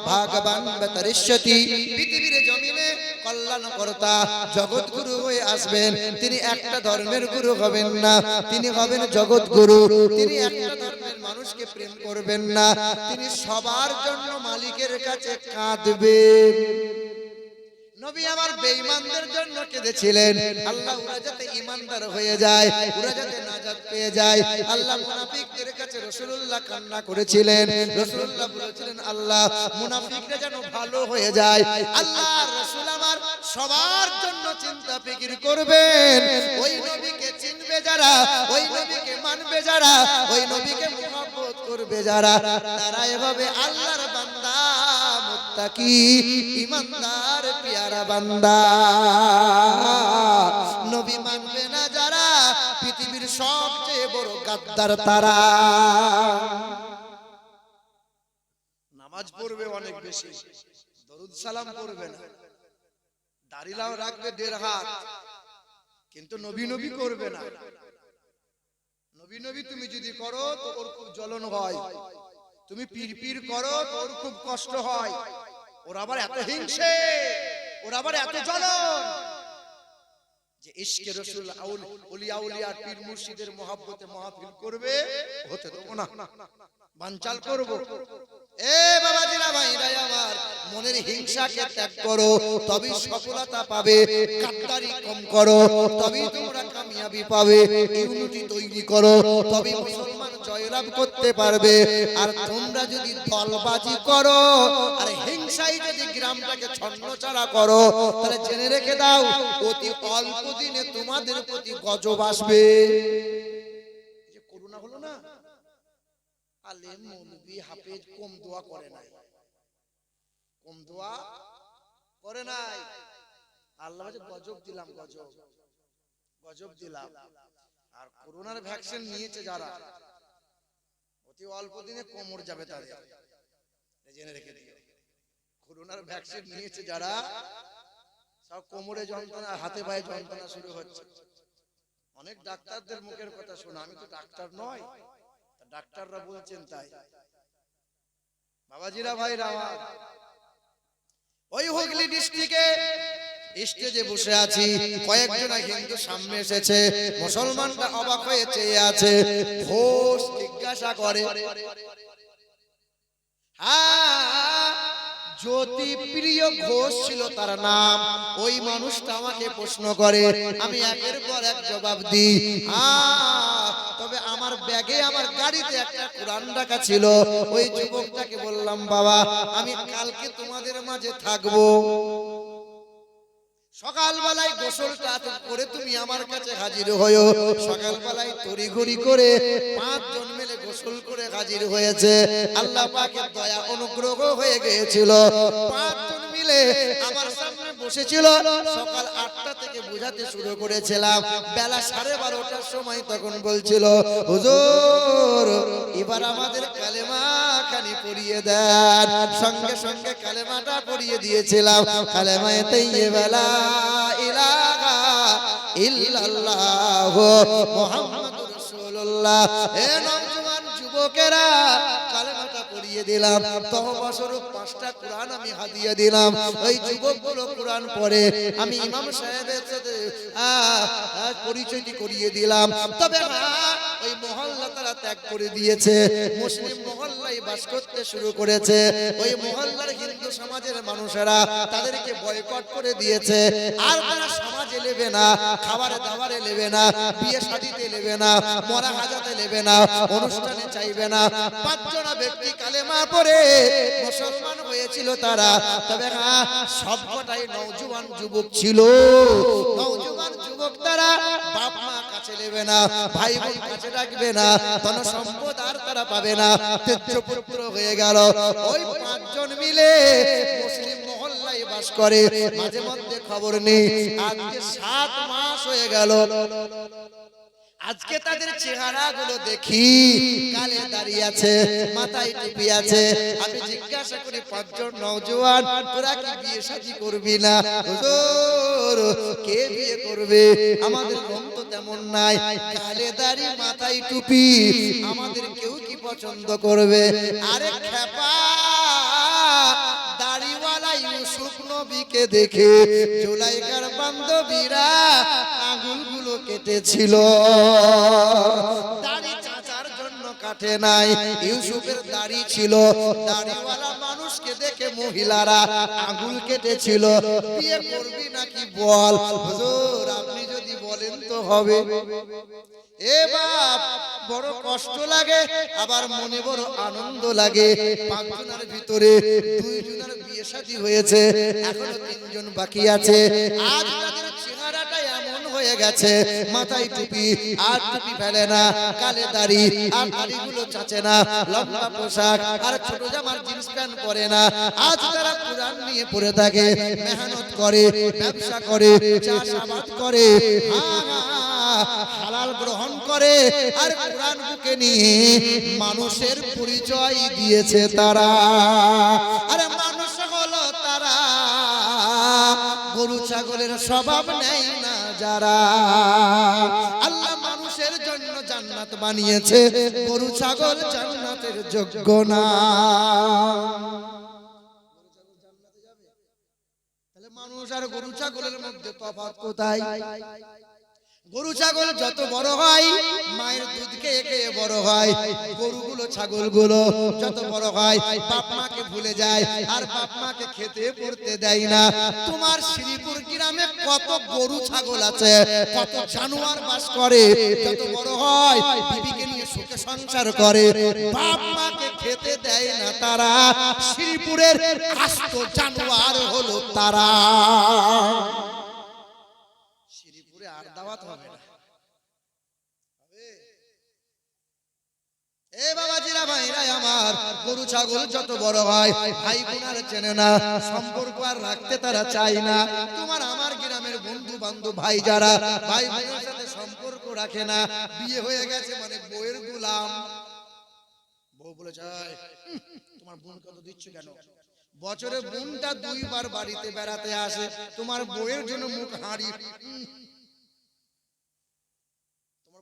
ভাগবান বতরিষ্যতি। পৃথিবীর জমিনে কল্যাণকর্তা জগৎগুরু হয়ে আসবেন, তিনি একটা ধর্মের গুরু হবেন না, তিনি হবেন জগৎগুরু। তিনি একটা ধর্মের মানুষকে প্রেম করবেন না, তিনি সবার জন্য মালিকের কাছে কাঁদবেন। নবী আমার বেঈমানদের জন্য কেঁদেছিলেন, আল্লাহ ওরা যাতে ঈমানদার হয়ে যায়, ওরা যাতে নাজাত পেয়ে যায়। আল্লাহ মুনাফিকদের কাছে রাসূলুল্লাহ কান্না করেছিলেন, রাসূলুল্লাহ বলেছিলেন আল্লাহ মুনাফিকরা যেন ভালো হয়ে যায়। আল্লাহ রাসূল আমার সবার জন্য চিন্তা ফিকির করবেন। ওই নবীকে চিনবে যারা, ওই নবীকে মানবে যারা, ওই নবীকে মুহাব্বত করবে যারা, তারা এভাবে আল্লাহর বান্দা, মুত্তাকি, ঈমানদার, পিয়ারা বান্দা। নবী মানবে না যারা, পৃথিবীর সবচেয়ে বড় গাদ্দার তারা। নামাজ পড়বে অনেক বেশি, দরুদ সালাম পড়বে না, দাড়িলাও রাখবে 1.5 হাত, কিন্তু নবী নবী করবে না। নবী নবী তুমি যদি করো তো ওর খুব জ্বলন হয়, তুমি পীর পীর করো তো ওর খুব কষ্ট হয়। ওর আবার এত হিংসে, ওর আবার এত জ্বলন যে ইশকে রাসূল আউলিয়া উলিয়া পীর মুর্শিদের মহব্বতে মাহফিল করবে, হতে দেব না, বানচাল করব। এ বাবাজিরা ভাইরা আমার, মনের হিংসাকে ত্যাগ করো, তবেই সফলতা পাবে। গাদ্দারি কম করো, তবেই তোমরা কামিয়াবি পাবে। ইউনিটি তৈরি করো, তবেই মুসলমান জয়লাভ করতে পারবে। আর তোমরা যদি দলবাজি করো আর হিংসায় যদি গ্রামটাকে ছন্নছাড়া করো, তাহলে জেনে রেখে দাও অতি অল্প দিনে তোমাদের প্রতি গজব আসবে। যে করোনা হলো না, আলেম মৌলবি হাফেজ কম দোয়া করে নাই, কম দোয়া করে নাই। আল্লাহ যে গজব দিলাম, গজব দিলাম। আর করোনার ভ্যাকসিন নিয়েছে যারা, অতি অল্প দিনে কোমর যাবে তাদের, জেনে রেখে দিও। করোনার ভ্যাকসিন নিয়েছে যারা, সব কোমরে যন্ত্রণা, হাতে পায়ে যন্ত্রণা শুরু হচ্ছে। অনেক ডাক্তারদের মুখের কথা শোনা, আমি তো ডাক্তার নয়, ডাক্তাররা বলছেন তাই। বাবাজিরা ভাইরা আমার, ওই হুগলি ডিস্ট্রিক্টে স্টেজে বসে আছি, কয়েকজন হিন্দু সামনে এসেছে, মুসলমানরা অবাক হয়ে চেয়ে আছে। ঘোষ জিজ্ঞাসা করে, হ্যাঁ জ্যোতিপ্রিয় ঘোষ ছিল তার নাম। ওই মানুষটা আমাকে প্রশ্ন করে, আমি একের পর এক জবাব দিই। হ্যাঁ, তবে আমার ব্যাগে, আমার গাড়িতে একটা কোরআন রাখা ছিল। ওই যুবকটাকে বললাম, বাবা আমি কালকে তোমাদের মাঝে থাকবো, সকালবেলায় গোসলটা করে তুমি আমার কাছে হাজির হয়ো। সকালবেলায় তড়িঘড়ি করে 5 জন মিলে গোসল করে হাজির হয়েছে। আল্লাহ পাকের দয়া অনুগ্রহ হয়ে গিয়েছিল। 5 জন মিলে আমার সামনে বসেছিল। সকাল 8টা থেকে বোঝাতে শুরু করেছিলাম, বেলা 12:30টার সময় তখন বলছিল, হুজুর এবার আমাদের কালেমা খানি পড়িয়ে দেন। সঙ্গে সঙ্গে কালেমাটা পড়িয়ে দিয়েছিলাম। কালেমায়ে তাইয়্যিবা লা ইলাহা ইল্লাল্লাহ মুহাম্মাদুর রাসূলুল্লাহ। এ নওজোয়ান যুবকেরা, কালেমাটা পড়িয়ে দিলাম, তওবা স্বরূপ 5টা কোরআন আমি হাদিয়া দিলাম। ওই যুবকগুলো কোরআন পড়ে, আমি ইমাম সাহেবের সাথে পরিচয়টি করিয়ে দিলাম। তবে ওই মহল্লা তারা ত্যাগ করে দিয়েছে, মুসলিম মহল্লায় বাস করতে শুরু করেছে। ওই মহল্লার হিন্দু সমাজের মানুষেরা তাদেরকে বয়কট করে দিয়েছে। আর তারা সমাজে নেবে না, খাবারে দাবারে নেবে না, বিয়ে শাদীতে নেবে না, মরা হাজাতে নেবে না, অনুষ্ঠানে চাইবে না। 5 জন ব্যক্তি কালেমা পড়ে মুসলমান হয়েছিল তারা। তবে সবকটাই নওজোয়ান যুবক ছিল। নওজোয়ান যুবক তারা বাপ মা কাছে নেবে না, ভাই বোন কাছে রাখবে না, ধন সম্পদ আর তারা পাবে না, তেজ্য পুত্র হয়ে গেল। ওই 5 জন মিলে মুসলিম মহল্লায় বাস করে, মাঝে মধ্যে খবর নেই। আজকে 7 মাস হয়ে গেল, আজকে তাদের চেহারাগুলো দেখি, কালে দাঁড়িয়ে আছে, মাথায় টুপি আছে। আমি জিজ্ঞাসা করি, 5 জন নওজোয়ান, তোরা কি বিয়ে শাদী করবি না? হুজুর, কে বিয়ে করবে? আমাদের মন তো তেমন নাই, কালে দাঁড়ি মাথায় টুপি, আমাদের কেউ কি পছন্দ করবে? আরে খেপা, দাড়িওয়ালা ইউসুফ নবীকে দেখে জুলাইখার বান্ধবীরা আঙ্গুলগুলো কেটেছিল। দাড়ি চাচার জন্য কাটে নাই, ইউসুফের দাড়ি ছিল। দাড়িওয়ালা মানুষকে দেখে মহিলারা আঙ্গুল কেটেছিল। বিয়ে করবি নাকি বল? হুজুর, আপনি যদি বলেন তো হবে। এ বাপ, বড় কষ্ট লাগে, আবার মনে বড় আনন্দ লাগে। 5 জনের ভিতরে 2 জনের বিয়ে শাদী হয়েছে, এখনো 3 জন বাকি আছে। আজ তাদের চেহারাটা এমন হয়ে গেছে, মাথায় টুপি আর টুপি ফেলে না, কালে দাড়ি আর দাড়িগুলো চাচে না, লম্বা পোশাক আর ছোট জামার জিন্স প্যান্ট পরে না। আজ তারা কোরআন নিয়ে পড়ে থাকে, মেহনত করে, ব্যবসা করে, চাষাবাদ করে, হালাল গ্রহণ করে, আর কোরআন বুকে নিয়ে মানুষের পরিচয় দিয়েছে তারা। আরে মানুষ হলো তারা, গরু ছাগলের স্বভাব নেয় না যারা। আল্লাহ মানুষের জন্য জান্নাত বানিয়েছে, গরু ছাগল জান্নাতের যোগ্য না। তাহলে মানুষ আর গরু ছাগলের মধ্যে তফাৎ কোথায়? গরু ছাগল যত বড় হয়, মায়ের দুধ খেয়ে খেয়ে বড় হয়। গরুগুলো ছাগলগুলো যত বড় হয়, বাপ মাকে ভুলে যায়, আর বাপ মাকে খেতে পড়তে দেয় না। তোমার শ্রীপুর গ্রামে কত গরু ছাগল আছে, কত জানোয়ার বাস করে। যত বড় হয়, বিবিকে নিয়ে সুখে সংসার করে, বাপ মাকে খেতে দেয় না তারা। শ্রীপুরের আস্ত জানোয়ার হলো তারা। আর দাওয়াত হবে না। এ বাবাজিরা, ভাইরা আমার, গরু ছাগল যত বড় হয়, ভাই বোন আর চেনে না, সম্পর্ক আর রাখতে তারা চায় না। তোমার আমার গ্রামের বন্ধু বান্ধব ভাই যারা ভাই বোনের সাথে সম্পর্ক রাখে না, বিয়ে হয়ে গেছে মানে বউয়ের গোলাম। বউ বলে যায়, তোমার বোন কত দিচ্ছ কেন? বছরে বোনটা 2 বার বাড়িতে বেড়াতে আসে, তোমার বউয়ের জন্য মুখ হাঁড়ি।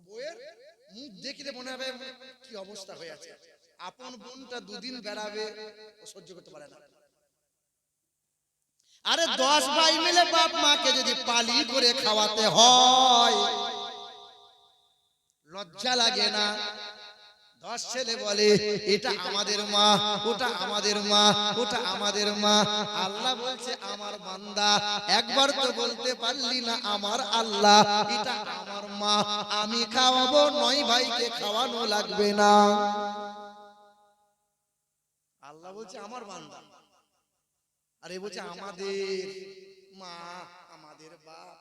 বউয়ের মুখ দেখলে মনে হবে কি অবস্থা হয়ে আছে। আপন বোনটা 2 দিন বেড়াবে, ও সহ্য করতে পারে না। আরে 10 ভাই মিলে বাপ মাকে যদি পালি করে খাওয়াতে হয়, লজ্জা লাগে না? 10 ছেলে বলে এটা আমাদের মা, ওটা আমাদের মা, ওটা আমাদের মা। আল্লাহ বলছে, আমার বান্দা, একবার তো বলতে পারলি না আমার আল্লাহ এটা আমার মা, আমি খাওয়াবো, 9 ভাইকে খাওয়ানো লাগবে না। আল্লাহ বলছে আমার বান্দা, আর এ বলছে আমাদের মা, আমাদের বাপ।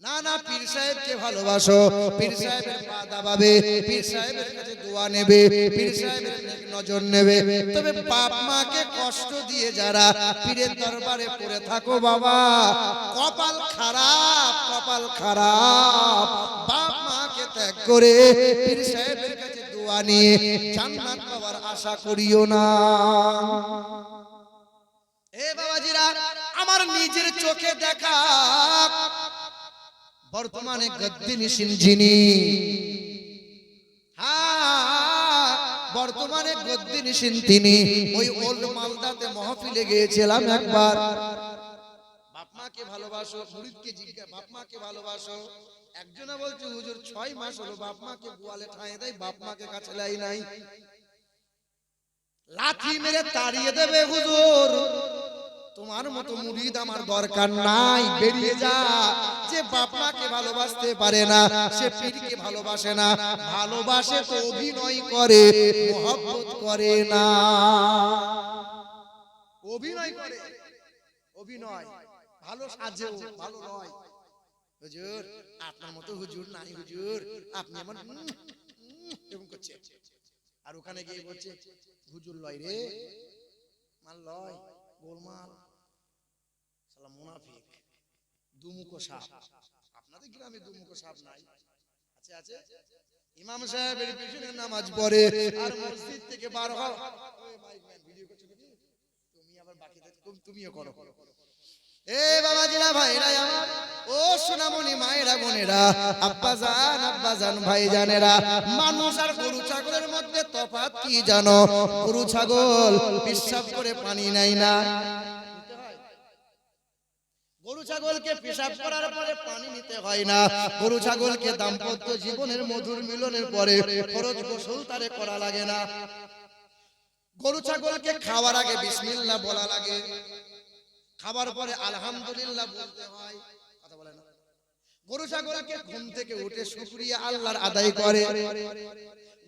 না না, পীর সাহেবকে ভালোবাসো, পীর সাহেবের পা দাবাবে, পীর সাহেবের কাছে দোয়া নেবে, পীর সাহেবের নজর নেবে। তবে বাপ মাকে কষ্ট দিয়ে যারা পীরের দরবারে পড়ে থাকো বাবা, কপাল খারাপ, কপাল খারাপ। বাপ মাকে ত্যাগ করে পীর সাহেবের কাছে দোয়া নিয়ে জান্নাত পাওয়ার আশা করিও না। এ বাবাজিরা, আমার নিজের চোখে দেখা বর্তমানে গদ্দি নিশিন যিনি, বর্তমানে বর্ধমানে গদ্দি নিশিন তিনি ওই ওল্ড মালদাতে মাহফিলে গিয়েছিলাম একবার। বাপ মাকে ভালোবাসো, মুরিদকে জিজ্ঞাসা বাপ মাকে ভালোবাসো। একজনা বলছে হুজুর 6 মাস হলো বাপ মাকে গোয়ালে ঠাঁই দেয়, বাপ মাকে কাছে লাই নাই। লাঠি মেরে তাড়িয়ে দেবে হুজুর, তোমার মতো মুরিদ আমার দরকার নাই, বেরিয়ে যা। যে বাপ মাকে ভালোবাসতে পারে না সে পীরকে ভালোবাসে না, ভালোবাসে তো অভিনয় করে, মহব্বত করে না। অভিনয় করে, অভিনয় ভালো সাজেও ভালো নয়। হুজুর আপনার মতো হুজুর নাই, হুজুর আপনি আমার এরকম করছে। আর ওখানে গিয়ে বলছে হুজুর লয় রে, মাল লয়, গোলমাল, শালা মুনাফিক, দুমুখো সাপ। আপনাদের গ্রামে দুমুখো সাপ নাই? আছে আছে। ইমাম সাহেবের পিছনে নামাজ পড়ে আর মসজিদ থেকে বার হও, ওই মাইক ম্যান ভিডিও করছো নাকি? তুমি আবার বাকিদের তুমিও করো। এ বাবাজিরা ভাইরা আমার, ও সোনামণি মায়েরা বোনেরা, আব্বাজান ভাইজানেরা, মানুষ আর গরু ছাগলের মধ্যে তফাৎ কি জানো? গরু ছাগল পেশাব করে পানি নেয় না, গরু ছাগলকে পেশাব করার পরে পানি নিতে হয় না। গরু ছাগলকে দাম্পত্য জীবনের মধুর মিলনের পরে ফরজ গোসল তারে করা লাগে না। গরু ছাগলকে খাওয়ার আগে বিসমিল্লাহ বলা লাগে, খাবার পরে আলহামদুলিল্লাহ বলতে হয়। কথা বলে না? গরু ছাগলকে ঘুম থেকে উঠে শুকরিয়া আল্লাহর আদায় করে।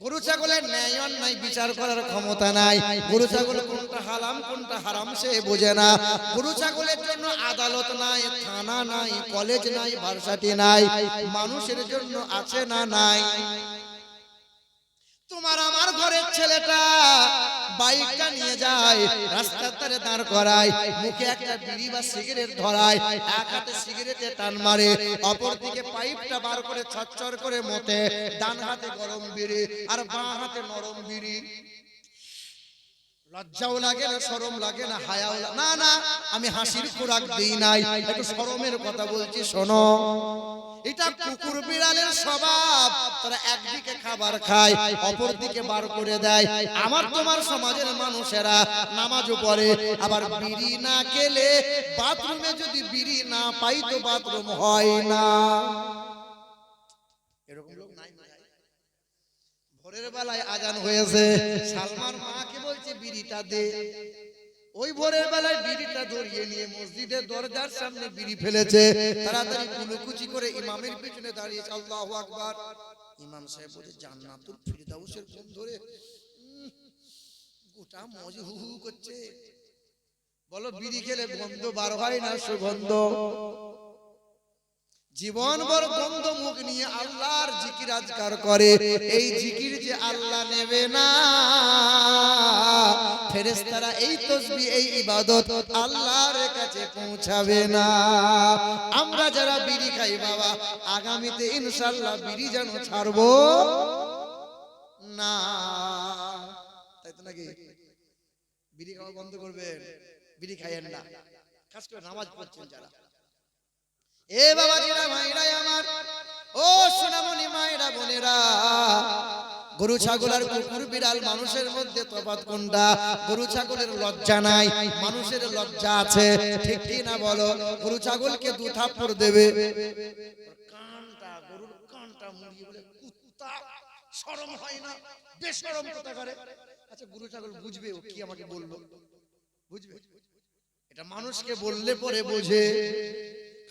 গরু ছাগলের ন্যায় অন্যায় বিচার করার ক্ষমতা নাই। গরু ছাগল কোনটা হারাম কোনটা হারাম সে বোঝে না। গরু ছাগলের জন্য আদালত নাই, থানা নাই, কলেজ নাই, ভার্সিটি নাই। মানুষের জন্য আছে না নাই? তোমার আমার ঘরের ছেলেটা বাইকটা নিয়ে যায়, রাস্তার ধারে দাঁড় করায়, মুখে একটা বিড়ি বা সিগারেট ধরায়, এক হাতে সিগারেটে টান মারে, অপর দিকে পাইপটা বার করে ছচ্ছর করে মতে, ডান হাতে গরম বিড়ি আর বাঁ হাতে নরম বিড়ি। লজ্জাও লাগে না, শরম লাগে না, হায়াও না। না, আমি হাসির খোরাক দিই নাই, একটু শরমের কথা বলছি শোনো। এটা কুকুর বিড়ালের স্বভাব, তারা একদিকে খাবার খায় অপর দিকে বার করে দেয়। আমার তোমার সমাজের মানুষেরা নামাজও পড়ে, আবার বিড়ি না খেলে বাথরুমে যদি বিড়ি না পাই তো বাথরুম হয় না। এরকম লোক নাই? ভোরের বেলায় আজান হয়েছে, সালমান মাকে বলছে বিড়িটা দে। ওই ভোরের বেলায় বিড়িটা ধরিয়ে নিয়ে মসজিদের দরজার সামনে বিড়ি ফেলেছে, তাড়াতাড়ি কুলুকুচি করে ইমামের পিছনে দাঁড়িয়েছে। আল্লাহু আকবার। ইমাম সাহেব বলে জান্নাতুল ফিরদাউসের কোন ধরে গোটা মজে হু হু করছে। বলো বিড়ি খেলে গন্ধ বার হয় না? সুগন্ধ। জীবন ভর গন্ধ মুখ নিয়ে আল্লাহর জিকির আজকার করে, এই জিকির যে আল্লাহ নেবে না। ফেরেশতারা এই তাসবিহ এই ইবাদত আল্লাহর কাছে পৌঁছাবে না। আমরা যারা বিড়ি খাই বাবা, আগামীতে ইনশাআল্লাহ বিড়ি যেন ছাড়বো না। তাই তো নাকি? বিড়ি খাওয়া বন্ধ করবেন, বিড়ি খাইয়েন না। খাস করে নামাজ পড়ছেন যারা। এ বাবাজিরা ভাইরা আমার, ও সোনামণি মায়েরা বোনেরা, গরু ছাগল আর কুকুর বিড়াল মানুষের মধ্যে তফাৎ কোনটা? গরু ছাগলের লজ্জা নাই, মানুষের লজ্জা আছে, ঠিক কি না বলো? গরু ছাগলকে 2 থাপ্পড় দেবে, কানটা গরুর কানটা মুড়িয়ে বলে কুত্তা, শরম হয় না? বেশরম কথা করে। আচ্ছা গরু ছাগল বুঝবে ও কি আমাকে বললো? বুঝবে? এটা মানুষকে বললে পরে বোঝে,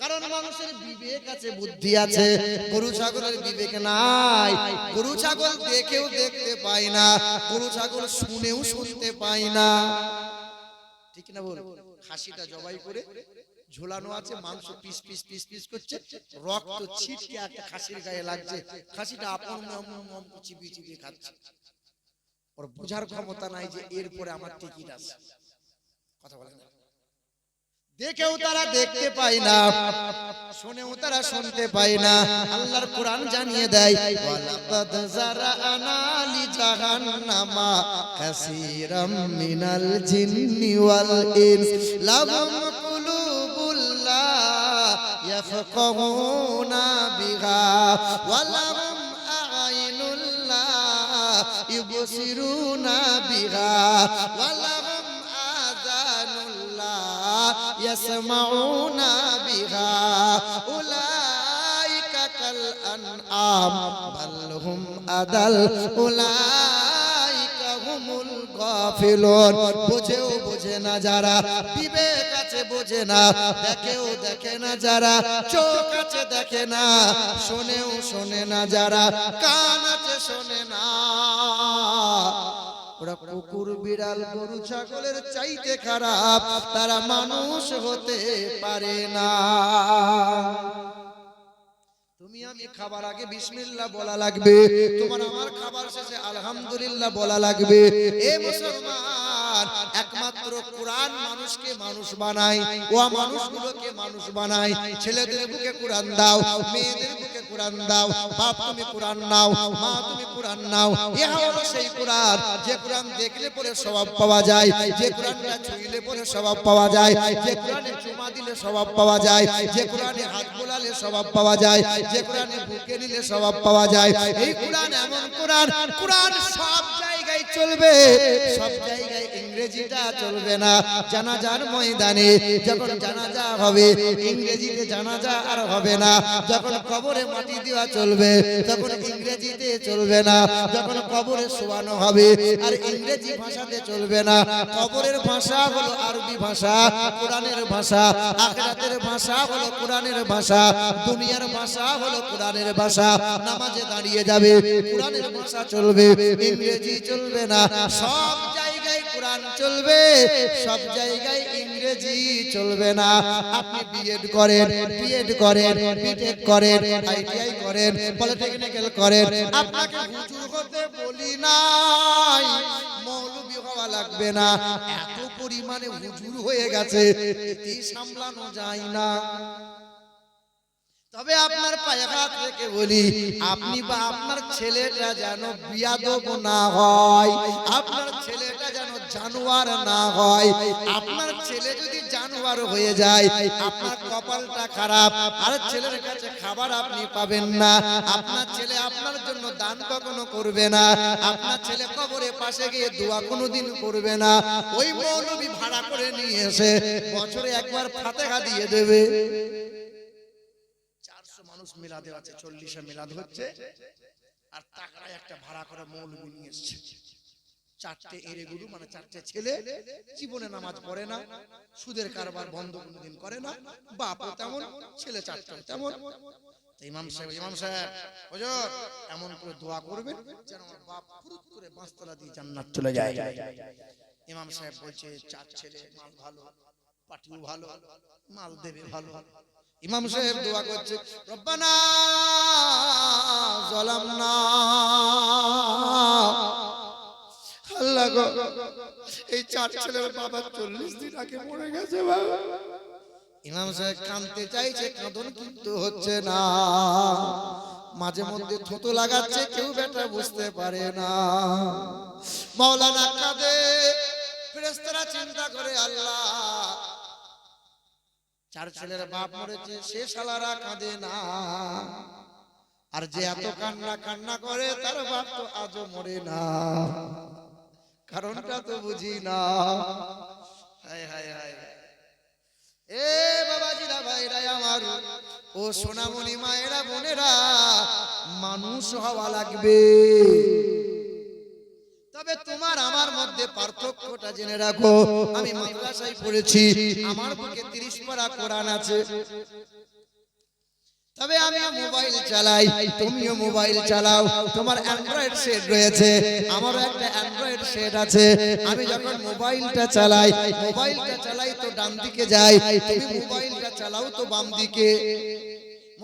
কারণ মানুষের বিবেক আছে, বুদ্ধি আছে। গরু ছাগলের বিবেক নাই। গরু ছাগল দেখেও দেখতে পায় না, গরু ছাগল শুনেও শুনতে পায় না। ঠিক না বল? খাসিটা জবাই করে ঝোলানো আছে, মাংস পিস পিস পিস পিস করছে, রক্ত ছিটকে একটা খাসির গায়ে লাগছে, খাসিটা আপন মন চিবিয়ে চিবিয়ে খাচ্ছে। ওর বোঝার ক্ষমতা নাই যে এরপরে আমার টিকিট আছে। কথা বলে না? দেখেও তারা দেখতে পায় না, শুনেও তারা শুনতে পায় না। আল্লাহর কোরআন জানিয়ে দেয়, ওয়ালাকাদ যারানা লি জাহান্নামা কাসীরাম মিনাল জিন্নি ওয়াল ইনস লাহুম কুলুবুল লা ইয়াফকাহুনা বিহা ওয়া লাহুম আ'ইনুল লা ইউবসিরুনা বিহা ওয়া লাহুম আযানুন লা ইয়াসমাউনা বিহা উলাইকা কাল আনআম বাল হুম আদাল উলাইকা হুমুল গাফিলুন। বোঝেও বোঝে না যারা, বিবেক আছে বোঝে না, দেখেও দেখে না যারা, চোখ আছে দেখে না, শোনেও শোনে না যারা, কান আছে শোনে না, ওরা কুকুর বিড়াল গরু ছাগলের চাইতে খারাপ, তারা মানুষ হতে পারে না। তুমি আমি খাবার আগে বিসমিল্লাহ বলা লাগবে, তোমার আমার খাবার শেষে আলহামদুলিল্লাহ বলা লাগবে। এ মুসলমান, একমাত্র কোরআন মানুষকে মানুষ বানায়, ও মানুষগুলোকে মানুষ বানায়। ছেলেদের বুকে কোরআন দাও, মেয়েদের বুকে কোরআন দাও, বাপ তুমি কোরআন নাও, মা তুমি কোরআন নাও। এ হলো সেই কোরআন, যে কোরআন দেখলে পরে সওয়াব পাওয়া যায়, যে কোরআনটা ছুঁইলে পরে সওয়াব পাওয়া যায়, যে কোরআনে চুমা দিলে সওয়াব পাওয়া যায়, যে কোরআনে হাত বোলালে সওয়াব পাওয়া যায়, যে কোরআনে বুকে নিলে সওয়াব পাওয়া যায়। এই কোরআন এমন কোরআন, কোরআন সব জায়গায় চলবে, সব জায়গায় ইংরেজিটা চলবে না। জানাজার ময়দানে যখন জানাজা হবে, ইংরেজিতে জানাজা আর হবে না। যখন কবরে মাটি দেওয়া চলবে, তখন ইংরেজিতে চলবে না। যখন কবরে শোয়ানো হবে, আর ইংরেজি ভাষাতে চলবে না। কবরের ভাষা হলো আরবি ভাষা, কোরআনের ভাষা। আখিরাতের ভাষা হলো কোরআনের ভাষা, দুনিয়ার ভাষা হলো কোরআনের ভাষা। নামাজে দাঁড়িয়ে যাবে, কোরআনের ভাষা চলবে, ইংরেজি চলবে না। সব জায়গায় কোরআন চলবে, সব জায়গায় ইংরেজি চলবে না। আপনি বিএড করেন, বিএড করেন, বিটেক করেন, আইটিআই করেন, পলিটেকনিক্যাল করেন, আপনাকে হুজুর হতে বলি নাই, মৌলবি হওয়া লাগবে না। এত পরিমাণে হুজুর হয়ে গেছে, এটি সামলানো যায় না। তবে আপনার পায়ে হাত রেখে বলি, আপনি বা আপনার ছেলেটা যেন বিয়াদব না হয়, আপনার ছেলেটা যেন জানোয়ার না হয়। আপনার ছেলে যদি জানোয়ার হয়ে যায়, আপনার কপালটা খারাপ, আর ছেলের কাছে খাবার আপনি পাবেন না। আপনার ছেলে আপনার জন্য দান কখনো করবে না, আপনার ছেলে কবরের পাশে গিয়ে দোয়া কোনোদিন করবে না। ওই মৌলবি ভাড়া করে নিয়ে এসে বছরে একবার ফাতিহা দিয়ে দেবে। মানুষ মিলাদে আছে, 40-এ মিলাদ হচ্ছে, আর টাকায় একটা ভাড়া করে মৌলবি নিয়ে এসেছে। 4টে এরে গুরু, মানে 4টে ছেলে, জীবনে নামাজ পড়ে না, সুদের কারবার বন্ধ কোনোদিন করে না, বাপও তেমন, ছেলে 4টা তেমন। ইমাম সাহেব হুজুর এমন করে দোয়া করবেন যেন আমার বাপ ফুরুত করে পাঁচতলা দিয়ে জান্নাত চলে যায়। ইমাম সাহেব বলছে 4 ছেলে, মাল ভালো, পাটিও ভালো, মাল দেবে ভালো। ইমাম সাহেব দোয়া করছে, রব্বানা যালামনা, আল্লাহ গো এই 4 ছেলের বাবা 40 দিন আগে মরে গেছে বাবা। ইমাম সাহেব কাঁদতে চাইছে, কাঁদন কিন্তু হচ্ছে না, মাঝে মধ্যে থুতু লাগাচ্ছে, কেউ বেটা বুঝতে পারে না। মাওলানা কাঁদে, ফেরেশতারা চিন্তা করে, আল্লাহ 4 ছেলের বাপ মরেছে, সে শালারা কাঁদে না, আর যে এত কান্না করে তার বাপ তো আজও মরে না, কারণটা তো বুঝি না। হায় হায় হায়, এ বাবাজিরা, ভাইরা আমার, ও সোনামণি মায়েরা বোনেরা, মানুষ হওয়া লাগবে। তবে তোমার আমার মধ্যে পার্থক্যটা জেনে রাখো। আমি মাদ্রাসায় পড়েছি, আমার বুকে 30 পারা কোরআন আছে, তবে আমি মোবাইল চালাই, তুমিও মোবাইল চালাও, তোমার অ্যান্ড্রয়েড সেট রয়েছে, আমারও একটা অ্যান্ড্রয়েড সেট আছে। আমি যখন মোবাইলটা চালাই তো ডান দিকে যাই, তুমি মোবাইলটা চালাও তো বাম দিকে।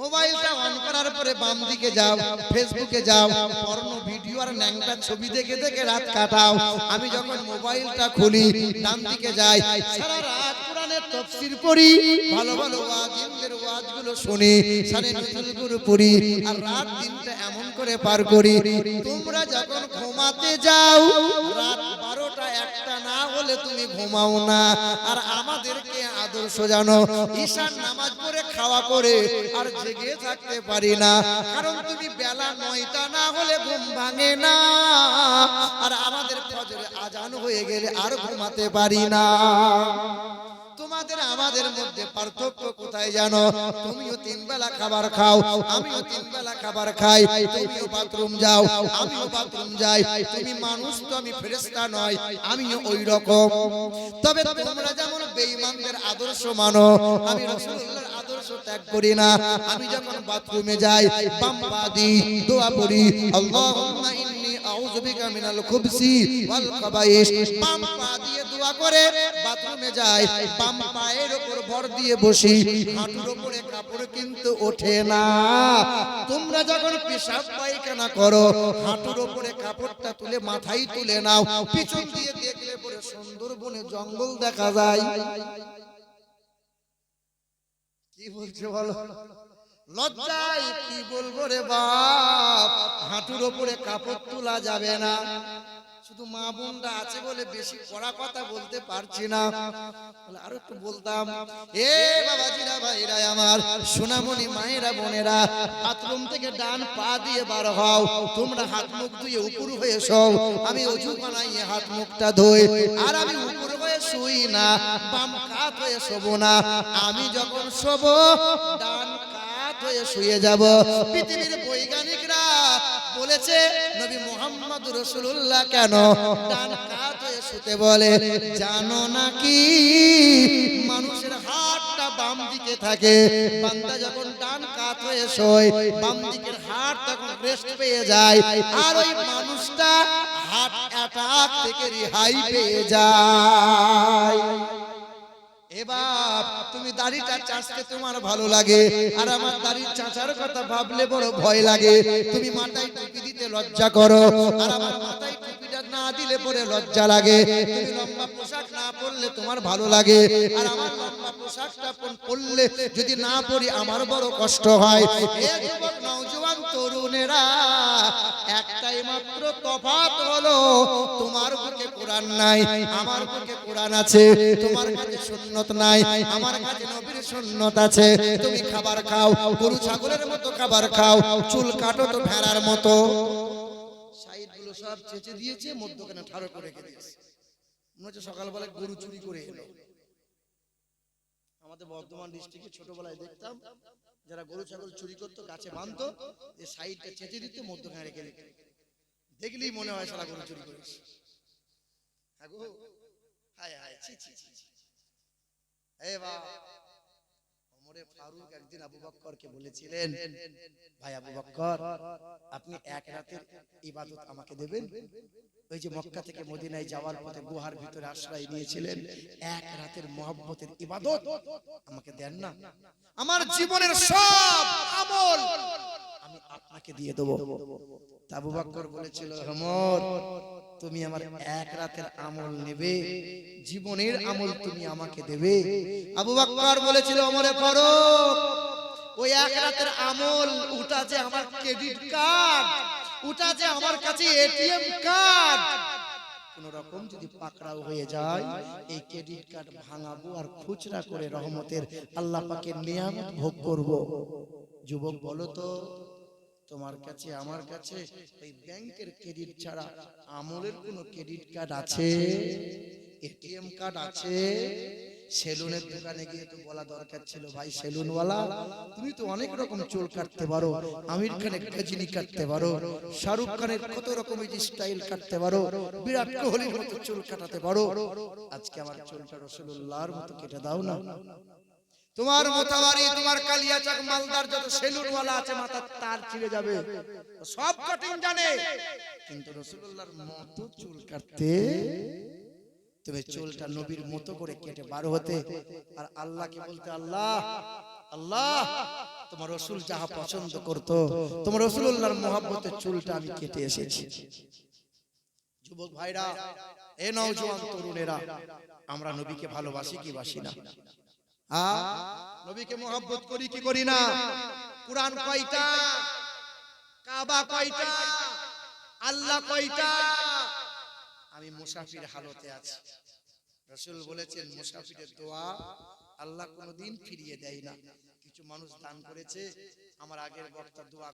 মোবাইলটা অন করার পরে বাম দিকে যাও, ফেসবুকে যাও, পর্ন ভিডিও আর ন্যাংটা ছবি দেখে দেখে রাত কাটাও। আমি যখন মোবাইলটা খুলি, ডান দিকে যাই, সারা রাত কোরআনের তাফসীর পড়ি, ভালো ভালো ওয়াজিনদের ওয়াজগুলো শুনি, সানে নজরুলগুলো পড়ি, আর রাত দিনটা এমন করে পার করি। তোমরা যখন ঘুমাতে যাও, রাত 12টা 1টা না হলে তুমি ঘুমাও না। আর আমাদেরকে আদর্শ জানো, ঈশার নামাজ পড়ে খাওয়া খাওয়া করে আর জেগে থাকতে পারি না, কারণ তুমি বেলা 9টা না হলে ঘুম ভাঙে না, আর আমাদের ফজরে আজান হয়ে গেলে আর ঘুমাতে পারি না। তোমাদের আমাদের মধ্যে পার্থক্য কোথায় জানো? তুমিও 3 বেলা খাবার খাও, আমিও 3 বেলা খাবার খাই, তুমিও বাথরুম যাও, আমিও বাথরুম যাই। তুমি মানুষ তো, আমি ফেরেশতা নয়, আমিও ওই রকম। তবে তোমরা যেমন বেঈমানদের আদর্শ মানো, আমি রাসূলুল্লাহর আদর্শ ত্যাগ করি না। আমি যখন বাথরুমে যাই বাম পা দিয়ে দোয়া পড়ি, আল্লাহুম্মা ইন্নী আউযু বিকা মিনাল খুবসি ওয়াল খাবাইস। বাম পা দিয়ে দোয়া করে বাথরুমে যাই, বাম পায়ের উপর ভর দিয়ে বসি, হাঁটুর উপরে কাপড় কিন্তু ওঠে না। তোমরা যখন পেশাব পায়খানা করো, হাঁটুর উপরে কাপড়টা তুলে মাথায় তুলে নাও, পিছন দিয়ে দেখলে পরে সুন্দরবনে জঙ্গল দেখা যায়। কি বলছো বলো? লজ্জায় কি বলবো রে বাপ, হাঁটুর উপরে কাপড় তোলা যাবে না। শুধু মা বোনরা আছে বলে বেশি কড়া কথা বলতে পারছি না, আরো একটু বলতাম। এ বাবাজিরা, ভাইরা আমার, সোনামণি মায়েরা, বোনেরা, বাথরুম থেকে ডান পা দিয়ে বার হও। তোমরা হাত মুখ ধুয়ে উপর হয়ে শোও, আমি ওযু বানাইয়ে হাত মুখটা ধুই। আর আমি উপর হয়ে শুই না, বাম কাত হয়ে শোবো না। আমি যখন শোবো ডান কাত হয়ে শুয়ে যাব। পৃথিবীর বৈজ্ঞানিকরা বলেছে নবী মুহাম্মদ রাসূলুল্লাহ কেন ডান কাত হয়ে শুতে বলে, জানো নাকি মানুষের হাতটা বাম দিকে থাকে। বান্দা যখন ডান কাত হয়ে শোয়, বাম দিকের হাত তখন রেস্ট পেয়ে যায়, আর ওই মানুষটা হার্ট অ্যাটাক থেকে রেহাই পেয়ে যায়। এবার তুমি দাড়িটা চাঁচতে তোমার ভালো লাগে, আর আমার দাড়ির চাঁচার কথা ভাবলে বড় ভয় লাগে। তুমি মাথায় টুপি দিতে লজ্জা করো, আর আমার মাথায় টুপিটা না দিলে পরে লজ্জা লাগে। তুমি লম্বা পোশাক না পরলে তোমার ভালো লাগে, আর আমার লম্বা পোশাকটা পরলে যদি না পরি আমার বড় কষ্ট হয়। এ যুবক নওজোয়ান তরুণেরা, একটাই মাত্র তফাৎ হলো, তোমার বুকে কোরআন নাই, আমার বুকে কোরআন আছে। তোমার কাছে সুন্নাত নাই, আমার কাছে নবীর সুন্নাত আছে। তুমি খাবার খাও গরু ছাগলের মতো খাবার খাও, চুল কাটো তো ভেড়ার মতো। সাইডগুলো সব চেঁচে দিয়েছে, মধ্যখানে ঠাড়ো করে রেখে দিয়েছে, মনে হচ্ছে সকালবেলা গরু চুরি করে এলো। আমাদের বর্ধমান ডিস্ট্রিক্টে ছোটবেলায় দেখতাম যারা গরু ছাগল চুরি করতো, গাছে বাঁধতো, এই সাইডটা চেঁচে দিত, মধ্যখানে রেখে দিত। দেখলেই মনে হয় সারা গরু চুরি করেছে। হায় হায়, ছি ছি ছি। ওমরে ফারুক একদিন আবু বকরকে বলেছিলেন, ভাই আবু বকর, আপনি এক রাতের ইবাদত আমাকে দেবেন? ওই যে মক্কা থেকে মদিনায় যাওয়ার পথে গুহার ভিতরে আশ্রয় নিয়েছিলেন, এক রাতের মহব্বতের ইবাদত আমাকে দেন না? আমার জীবনের সব আমল আমি আপনাকে দিয়ে দেব। আবু বকর বলেছিল, ওমর, তুমি আমার এক রাতের আমল নেবে, জীবনের আমল তুমি আমাকে দেবে? আবু বকর বলেছিল, ওমরে ফারুক, ওই এক রাতের আমল, ওটা যে আমার ক্রেডিট কার্ড, ওটা যে আমার কাছে এটিএম কার্ড। কোন রকম যদি পাকড়াও হয়ে যায়, এই ক্রেডিট কার্ড ভাঙাবো আর খুচরা করে রহমতের আল্লাহ পাকের নিয়ামত ভোগ করব। যুবক বলো তো, তোমার কাছে আমার কাছে এই ব্যাংকের ক্রেডিট ছাড়া আমলের কোনো ক্রেডিট কার্ড আছে? এটিএম কার্ড আছে? সেলুনের দোকানে গিয়ে তো বলা দরকার ছিল, ভাই সেলুনওয়ালা, তুমি তো অনেক রকম চুল কাটতে পারো, আমির খানের গজনি কাটতে পারো, শাহরুখ খানের কত রকমের স্টাইল কাটতে পারো, বিরাট কোহলির মতো চুল কাটাতে পারো, আজকে আমার চুলটা রাসূলুল্লাহর মতো কেটে দাও না। তোমার মোতাবাড়ি, তোমার কালিয়াচক, মালদার যত সেলুনওয়ালা আছে মাথার তার ছিঁড়ে যাবে, সব কাটিং জানে, কিন্তু রাসূলুল্লাহর মতো চুল কাটতে, তুমি চুলটা নবীর মতো করে কেটে বার হতে, আর আল্লাহকে বলতে, আল্লাহ আল্লাহ, তোমার রাসূল যাহা পছন্দ করত, তোমার রাসূলুল্লাহর মহব্বতের চুলটা আমি কেটে এসেছি। যুবক ভাইরা, এ নওজোয়ান তরুণেরা, আমরা নবীকে ভালোবাসি কি বাসি না? নবীকে মহব্বত করি কি করি না? কুরআন কয়টা? কাবা কয়টা? আল্লাহ কয়টা? আমি মুসাফির হালতে আছি। রাসূল বলেছেন, মুসাফিরের দোয়া আল্লাহ কোনদিন ফিরিয়ে দেয় না। কিছু মানুষ দান করেছে, আমার আগের বক্তা দোয়া